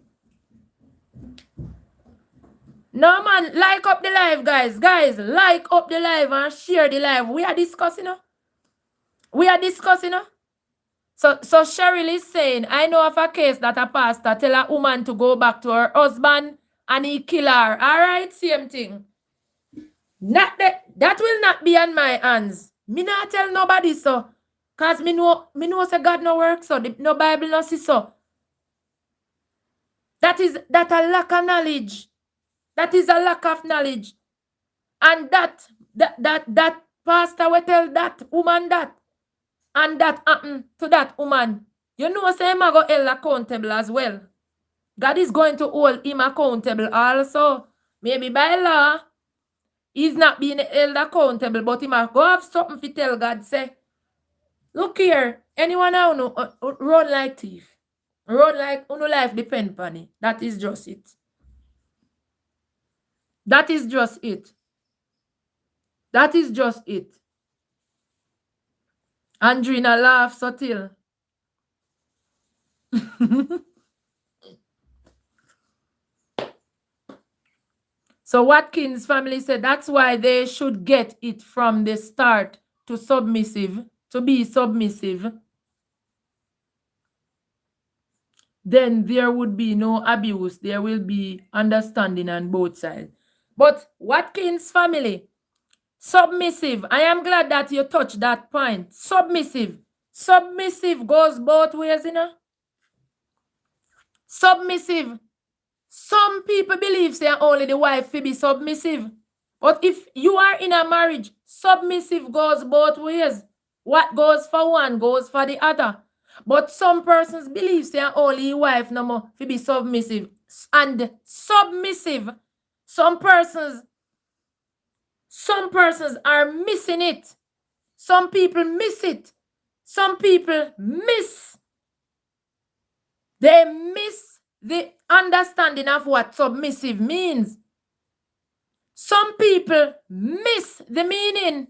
No man, like up the live, guys. Guys, like up the live and share the live. We are discussing. So Cheryl is saying, I know of a case that a pastor tell a woman to go back to her husband and he kill her. All right, same thing. Not that will not be on my hands. Me not tell nobody so. Cause me know say God no work so. No Bible no see so. That a lack of knowledge. That is a lack of knowledge. And that pastor will tell that woman that. And that happened to that woman. You know, say him go held accountable as well. God is going to hold him accountable also. Maybe by law, he's not being held accountable, but he might go have something to tell God, say, look here, anyone now know, run like thief. Run like no life depend upon it. That is just it. That is just it. That is just it. Andrina laugh subtle. So Watkins family said that's why they should get it from the start to be submissive. Then there would be no abuse. There will be understanding on both sides. But Watkins family, submissive. I am glad that you touched that point. Submissive. Submissive goes both ways, you know. Submissive. Some people believe say only the wife will be submissive. But if you are in a marriage, submissive goes both ways. What goes for one goes for the other. But some persons believe say only wife no more to be submissive. And submissive, some persons are missing it. Some people miss it. Some people miss. They miss the understanding of what submissive means. Some people miss the meaning.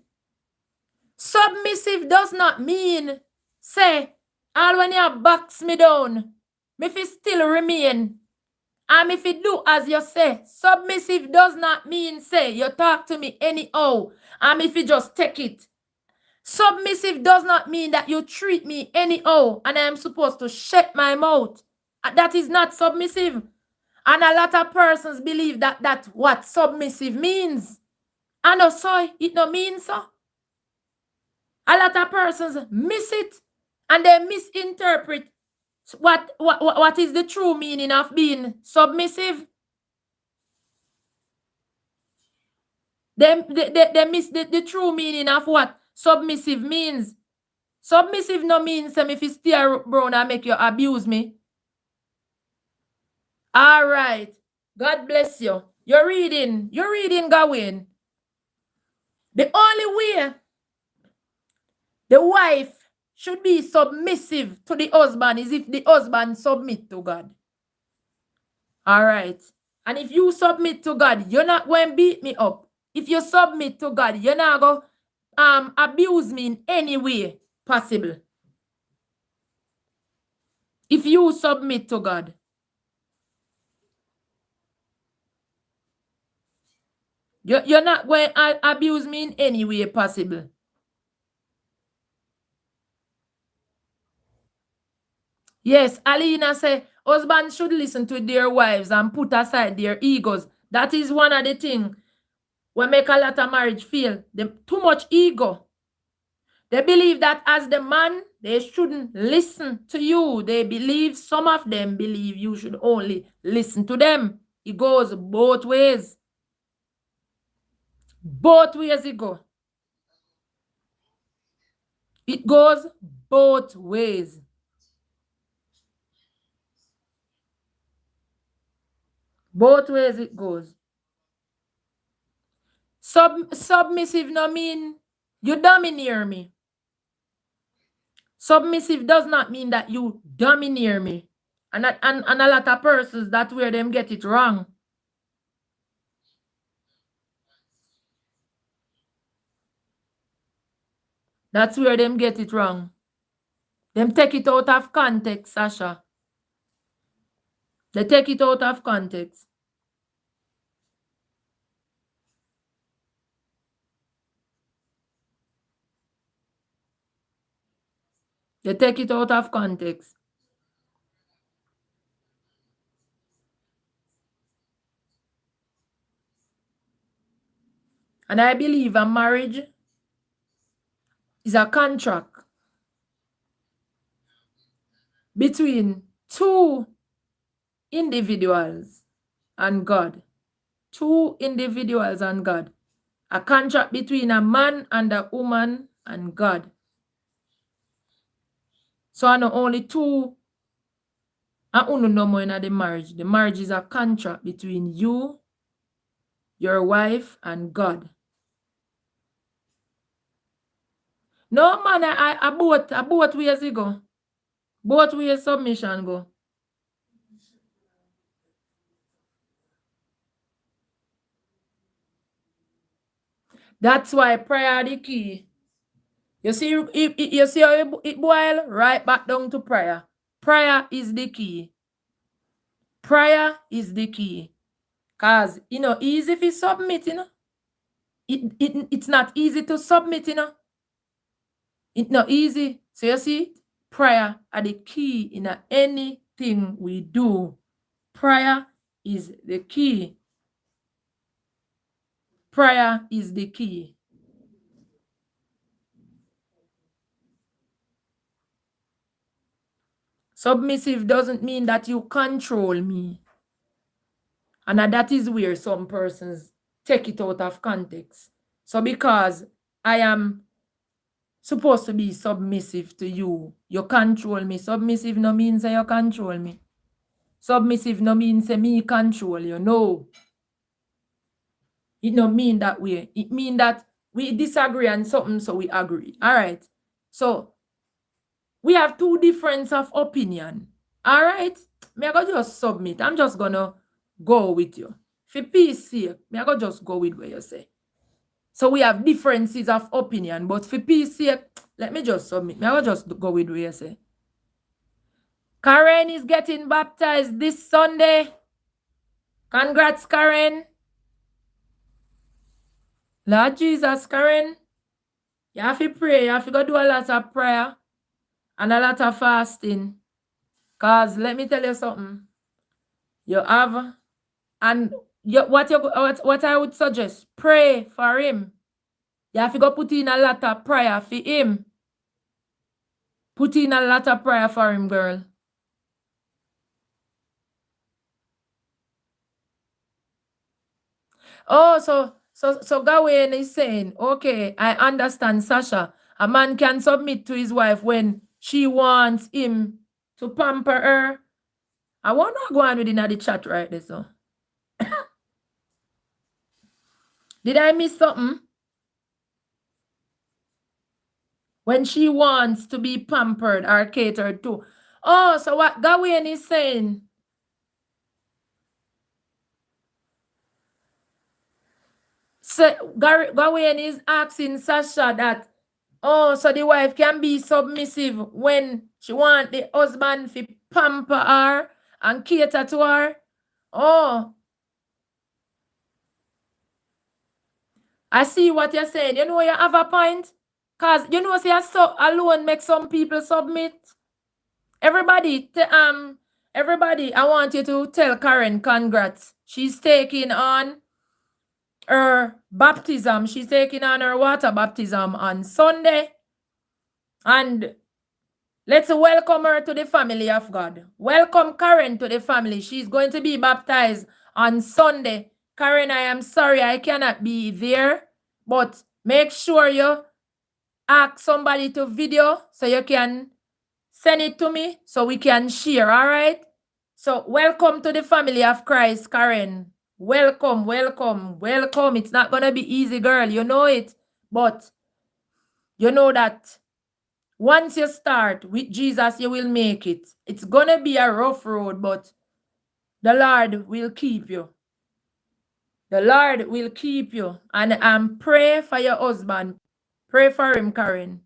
Submissive does not mean, say, all when you box me down, me fi still remain. And if you do as you say, submissive does not mean, say, you talk to me anyhow. And if you just take it. Submissive does not mean that you treat me anyhow and I am supposed to shut my mouth. That is not submissive. And a lot of persons believe that that's what submissive means. And also, it no means so. A lot of persons miss it and they misinterpret what is the true meaning of being submissive. They miss the true meaning of what submissive means. Submissive no means if you steer brown and make you abuse me. All right. God bless you. You're reading, Gawain. The only way the wife should be submissive to the husband is if the husband submit to God. All right. And if you submit to God, you're not going to beat me up. If you submit to God, you're not going to abuse me in any way possible. If you submit to God. You're not going to abuse me in any way possible. Yes, Alina said, husbands should listen to their wives and put aside their egos. That is one of the things what make a lot of marriage fail. Too much ego. They believe that as the man, they shouldn't listen to you. Some of them believe you should only listen to them. It goes both ways. Both ways it goes. It goes both ways. Both ways it goes. Submissive no mean you domineer me. Submissive does not mean that you domineer me. And a lot of persons, that's where them get it wrong. That's where them get it wrong. Them take it out of context, Sasha. They take it out of context. They take it out of context. And I believe a marriage is a contract between two individuals and God. Two individuals and God. A contract between a man and a woman and God. So I know only two and uno no more in the marriage. The marriage is a contract between you, your wife, and God. No man, I both ways it go. Both ways submission go. That's why prayer the key. You see how it boil right back down to prayer. Prayer is the key. Prayer is the key. Because, easy if you submit, It's not easy to submit, It's not easy. So you see, prayer are the key in anything we do. Prayer is the key. Prayer is the key. Submissive doesn't mean that you control me. And that is where some persons take it out of context. So because I am supposed to be submissive to you. You control me. Submissive no means that you control me. Submissive no means that me control you. No. It no mean that way. It mean that we disagree on something, so we agree. All right. So we have two difference of opinion. All right. Me I go just submit. I'm just gonna go with you. For peace sake, me I go just go with what you say. So we have differences of opinion, but for peace sake, let me just submit. Me I go just go with what you say. Karen is getting baptized this Sunday. Congrats, Karen. Lord Jesus, Karen, you have to pray. You have to go do a lot of prayer and a lot of fasting. Because let me tell you something. You have, and what I would suggest, pray for him. You have to go put in a lot of prayer for him. Put in a lot of prayer for him, girl. Oh, so Gawain is saying, okay, I understand, Sasha. A man can submit to his wife when she wants him to pamper her. I want to go on within the chat right there, so. Did I miss something? When she wants to be pampered or catered to. Oh, so what Gawain is saying? So Gawain is asking Sasha that, oh, so the wife can be submissive when she want the husband to pamper her and cater to her. Oh, I see what you're saying. You know you have a point? Because you know, see, so alone make some people submit. Everybody, I want you to tell Karen congrats. She's taking on her baptism. She's taking on her water baptism on Sunday. And let's welcome her to the family of God. Welcome Karen to the family. She's going to be baptized on Sunday. Karen, I am sorry I cannot be there, but make sure you ask somebody to video so you can send it to me so we can share, all right? So welcome to the family of Christ, Karen. Welcome, welcome, welcome. It's not going to be easy, girl. You know it. But you know that once you start with Jesus, you will make it. It's going to be a rough road, but the Lord will keep you. The Lord will keep you. And pray for your husband. Pray for him, Karen.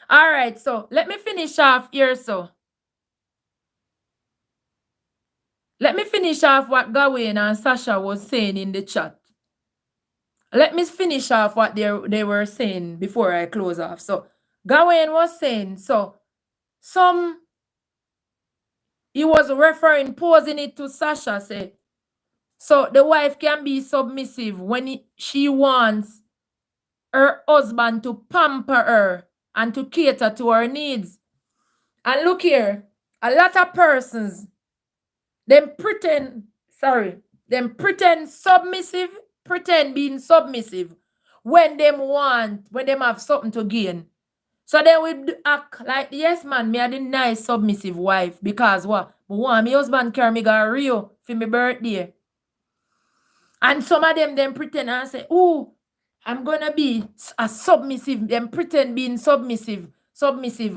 All right, so let me finish off here, so. Let me finish off what Gawain and Sasha was saying in the chat. Let me finish off what they were saying before I close off. So Gawain was saying, so he was referring, posing it to Sasha, say, so the wife can be submissive when she wants her husband to pamper her and to cater to her needs. And look here, a lot of persons, them pretend submissive, pretend being submissive when them have something to gain. So they will act like, yes, man, me are the nice submissive wife because what? I want my husband carry me go Rio for my birthday. And some of them pretend and say, oh, I'm gonna be a submissive, them pretend being submissive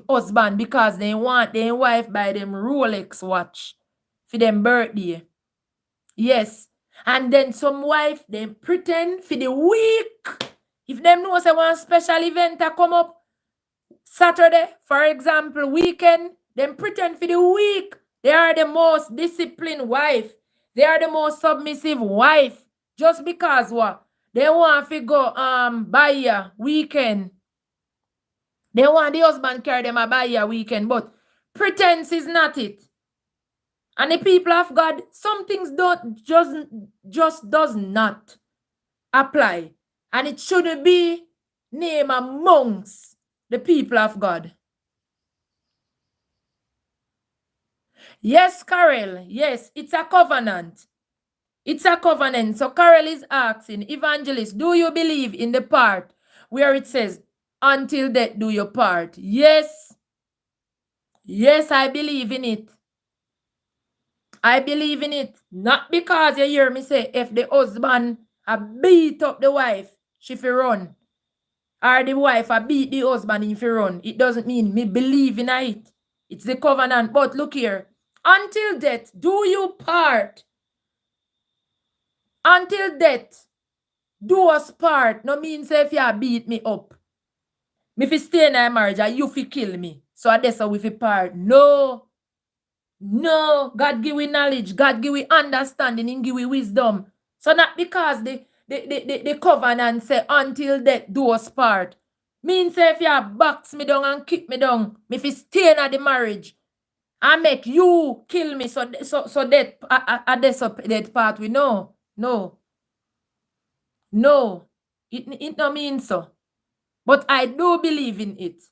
husband because they want their wife buy them Rolex watch for them birthday. Yes. And then some wife, they pretend for the week. If them know say one special event to come up Saturday, for example, weekend, them pretend for the week. They are the most disciplined wife. They are the most submissive wife. Just because what? They want to go buy a weekend. They want the husband carry them a buy a weekend, but pretense is not it. And the people of God, some things don't just does not apply. And it shouldn't be named amongst the people of God. Yes, Carol. Yes, it's a covenant. It's a covenant. So Carol is asking, Evangelist, do you believe in the part where it says, until death do your part. Yes. Yes, I believe in it. I believe in it. Not because you hear me say if the husband a beat up the wife, she fi run. Or the wife a beat the husband if he run. It doesn't mean me believe in it. It's the covenant. But look here. Until death do you part. Until death do us part. No means if you beat me up. Me fi stay in a marriage and you fi kill me. So that's how we fi part. No. No. God give we knowledge. God give we understanding and give we wisdom. So not because the covenant say until death do us part. Means if you box me down and kick me down, me fi stay in the marriage and make you kill me. So death death part we know. No. No. It no means so. But I do believe in it.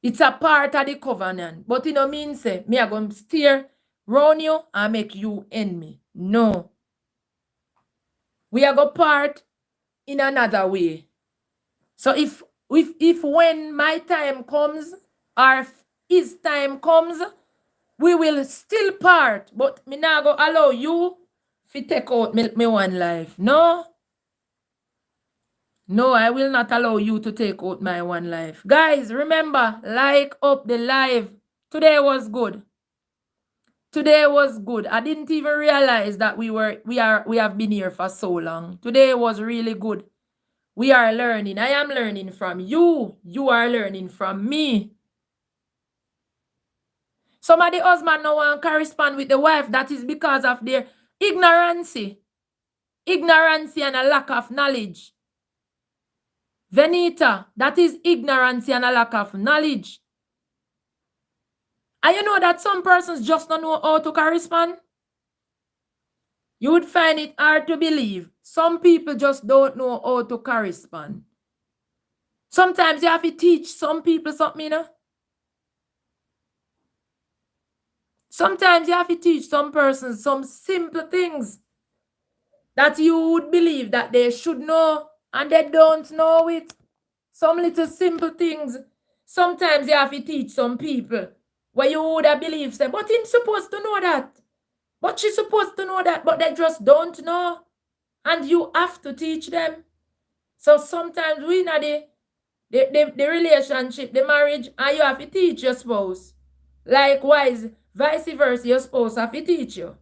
It's a part of the covenant. But it no means say me are going to steer round you and make you enemy. No. We are go part in another way. So if when my time comes or his time comes, we will still part. But me not go allow you to take out me one life. No. No, I will not allow you to take out my one life. Guys, remember, like up the live. Today was good. Today was good. I didn't even realize that we have been here for so long. Today was really good. We are learning. I am learning from you. You are learning from me. Some of the husband no one correspond with the wife. That is because of their ignorance. Ignorance and a lack of knowledge. Venita, that is ignorance and a lack of knowledge. And you know that some persons just don't know how to correspond? You would find it hard to believe. Some people just don't know how to correspond. Sometimes you have to teach some people something, you know? Sometimes you have to teach some persons some simple things that you would believe that they should know and they don't know it. Some little simple things. Sometimes you have to teach some people where you would have believed, say, but he's supposed to know that. But she's supposed to know that, but they just don't know. And you have to teach them. So sometimes we know the relationship, the marriage, and you have to teach your spouse. Likewise, vice versa, your spouse have to teach you.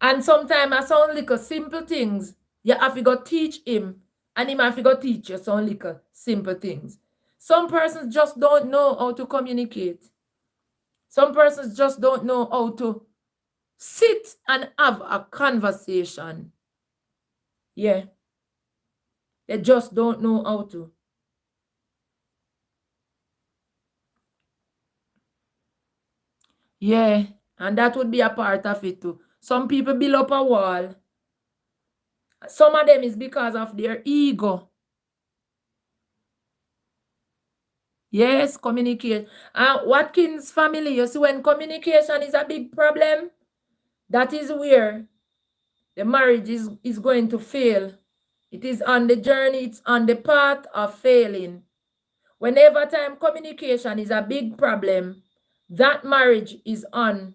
And sometimes I sound like simple things. You have to go teach him, and him have to go teach you some little simple things. Some persons just don't know how to communicate. Some persons just don't know how to sit and have a conversation. Yeah. They just don't know how to. Yeah. And that would be a part of it too. Some people build up a wall. Some of them is because of their ego. Yes, communicate. And Watkins family, you see, when communication is a big problem, that is where the marriage is going to fail. It is on the journey, it's on the path of failing. Whenever time communication is a big problem, that marriage is on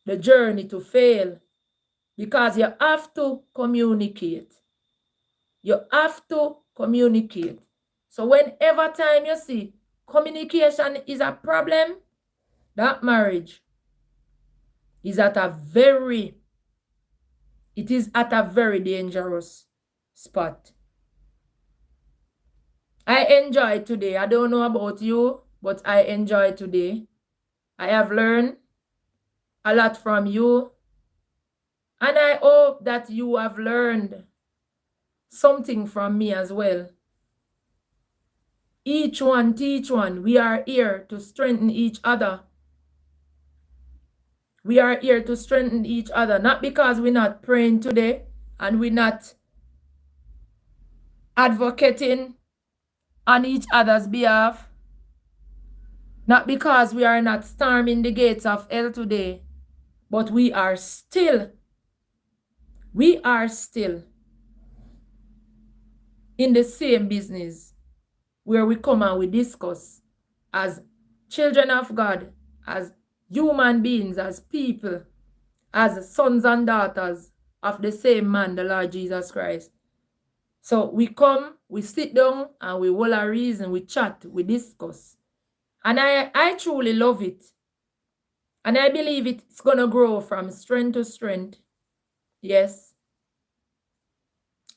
the journey to fail because you have to communicate. You have to communicate. So whenever time you see communication is a problem, that marriage is at a very dangerous spot. I enjoyed today. I don't know about you, but I enjoyed today. I have learned a lot from you. And I hope that you have learned something from me as well. Each one teach one. We are here to strengthen each other. We are here to strengthen each other. Not because we're not praying today and we're not advocating on each other's behalf. Not because we are not storming the gates of hell today. But we are still in the same business. where we come and we discuss as children of God, as human beings, as people, as sons and daughters of the same man, the Lord Jesus Christ. So we come, we sit down, and we will a reason, we chat, we discuss. And I truly love it. And I believe it's going to grow from strength to strength. Yes.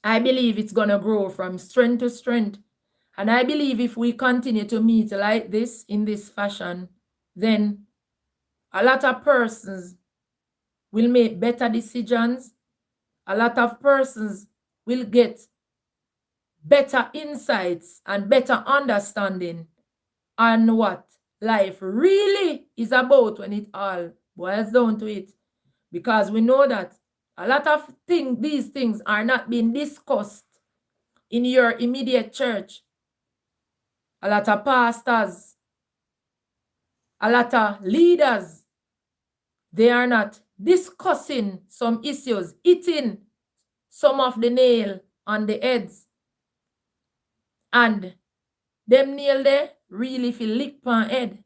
I believe it's going to grow from strength to strength. And I believe if we continue to meet like this, in this fashion, then a lot of persons will make better decisions. A lot of persons will get better insights and better understanding on what life really is about when it all boils down to it. Because we know that a lot of these things are not being discussed in your immediate church. A lot of pastors, a lot of leaders, they are not discussing some issues, hitting some of the nail on the heads. And them nail there really feel lick on head.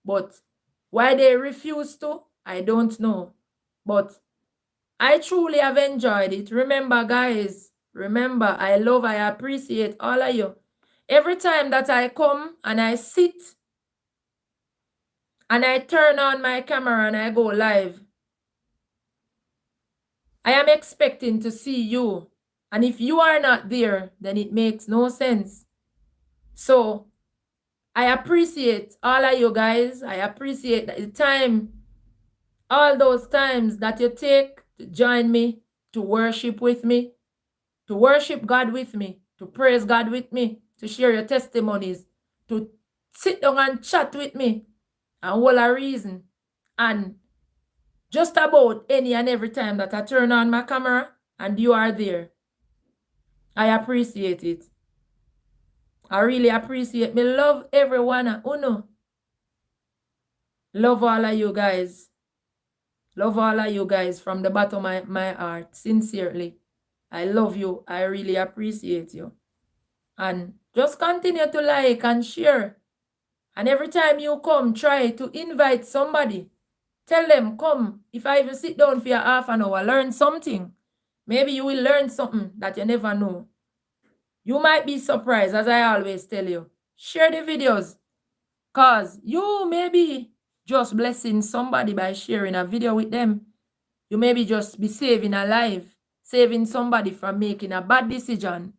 But why they refuse to, I don't know. But I truly have enjoyed it. Remember, guys, remember, I appreciate all of you. Every time that I come and I sit and I turn on my camera and I go live, I am expecting to see you. And if you are not there, then it makes no sense. So I appreciate all of you guys. I appreciate the time, all those times that you take to join me, to worship with me, to worship God with me, to praise God with me, to share your testimonies, to sit down and chat with me, and all a reason. And just about any and every time that I turn on my camera and you are there, I appreciate it. I really appreciate me. Love everyone. Uno. Love all of you guys. Love all of you guys from the bottom of my heart. Sincerely. I love you. I really appreciate you. And just continue to like and share. And every time you come, try to invite somebody. Tell them, come. If I even sit down for half an hour, learn something. Maybe you will learn something that you never know. You might be surprised, as I always tell you. Share the videos. Because you may be just blessing somebody by sharing a video with them. You maybe just be saving a life. Saving somebody from making a bad decision.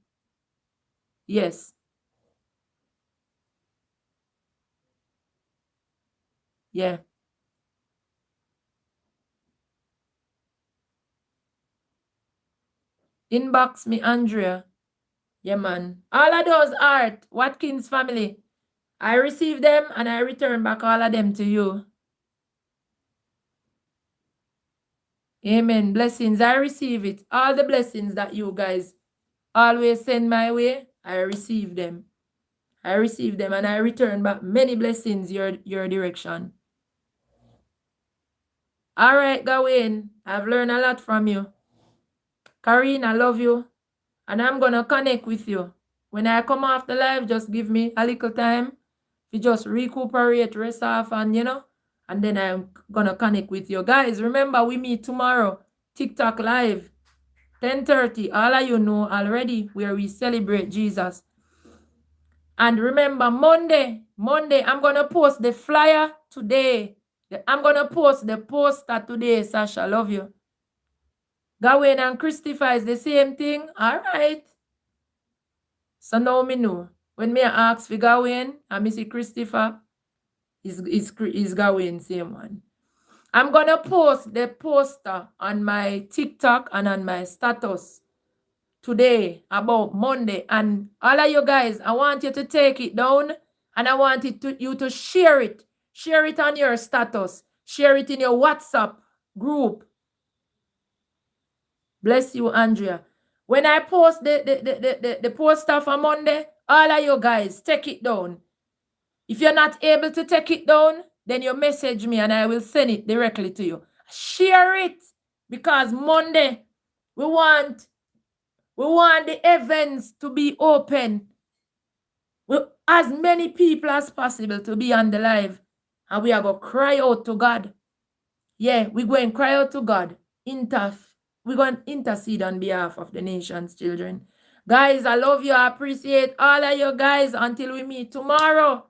Yes. Yeah. Inbox me, Andrea. Yeah, man. All of those art, Watkins family, I receive them and I return back all of them to you. Amen. Blessings. I receive it. All the blessings that you guys always send my way, I receive them. I receive them and I return back many blessings your direction. All right, Gawain. I've learned a lot from you. Karine, I love you. And I'm going to connect with you. When I come off the live, just give me a little time. You just recuperate, rest off, and and then I'm going to connect with you. Guys, remember, we meet tomorrow. TikTok live. 10:30. All of you know already where we celebrate Jesus. And remember, Monday, I'm going to post the flyer today. I'm going to post the poster today, Sasha. Love you. Gawain and Christopher is the same thing. All right. So now me know. When me ask for Gawain and me see Christopher, is Gawain same one. I'm going to post the poster on my TikTok and on my status today about Monday. And all of you guys, I want you to take it down and I want you to share it. Share it on your status. Share it in your WhatsApp group. Bless you, Andrea. When I post the poster for Monday, all of you guys, take it down. If you're not able to take it down, then you message me and I will send it directly to you. Share it because Monday, we want the heavens to be open. as many people as possible to be on the live. And we are going to cry out to God. Yeah, we're going to cry out to God. We're going to intercede on behalf of the nation's children. Guys, I love you. I appreciate all of you guys. Until we meet tomorrow.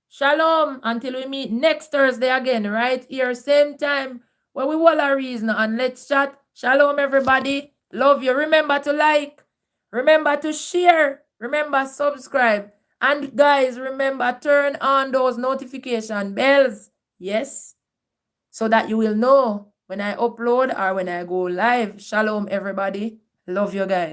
Shalom. Until we meet next Thursday again, right here, same time, where we will a reason and let's chat. Shalom, everybody. Love you. Remember to like. Remember to share. Remember subscribe. And guys, remember turn on those notification bells. Yes. So that you will know when I upload or when I go live. Shalom, everybody. Love you guys.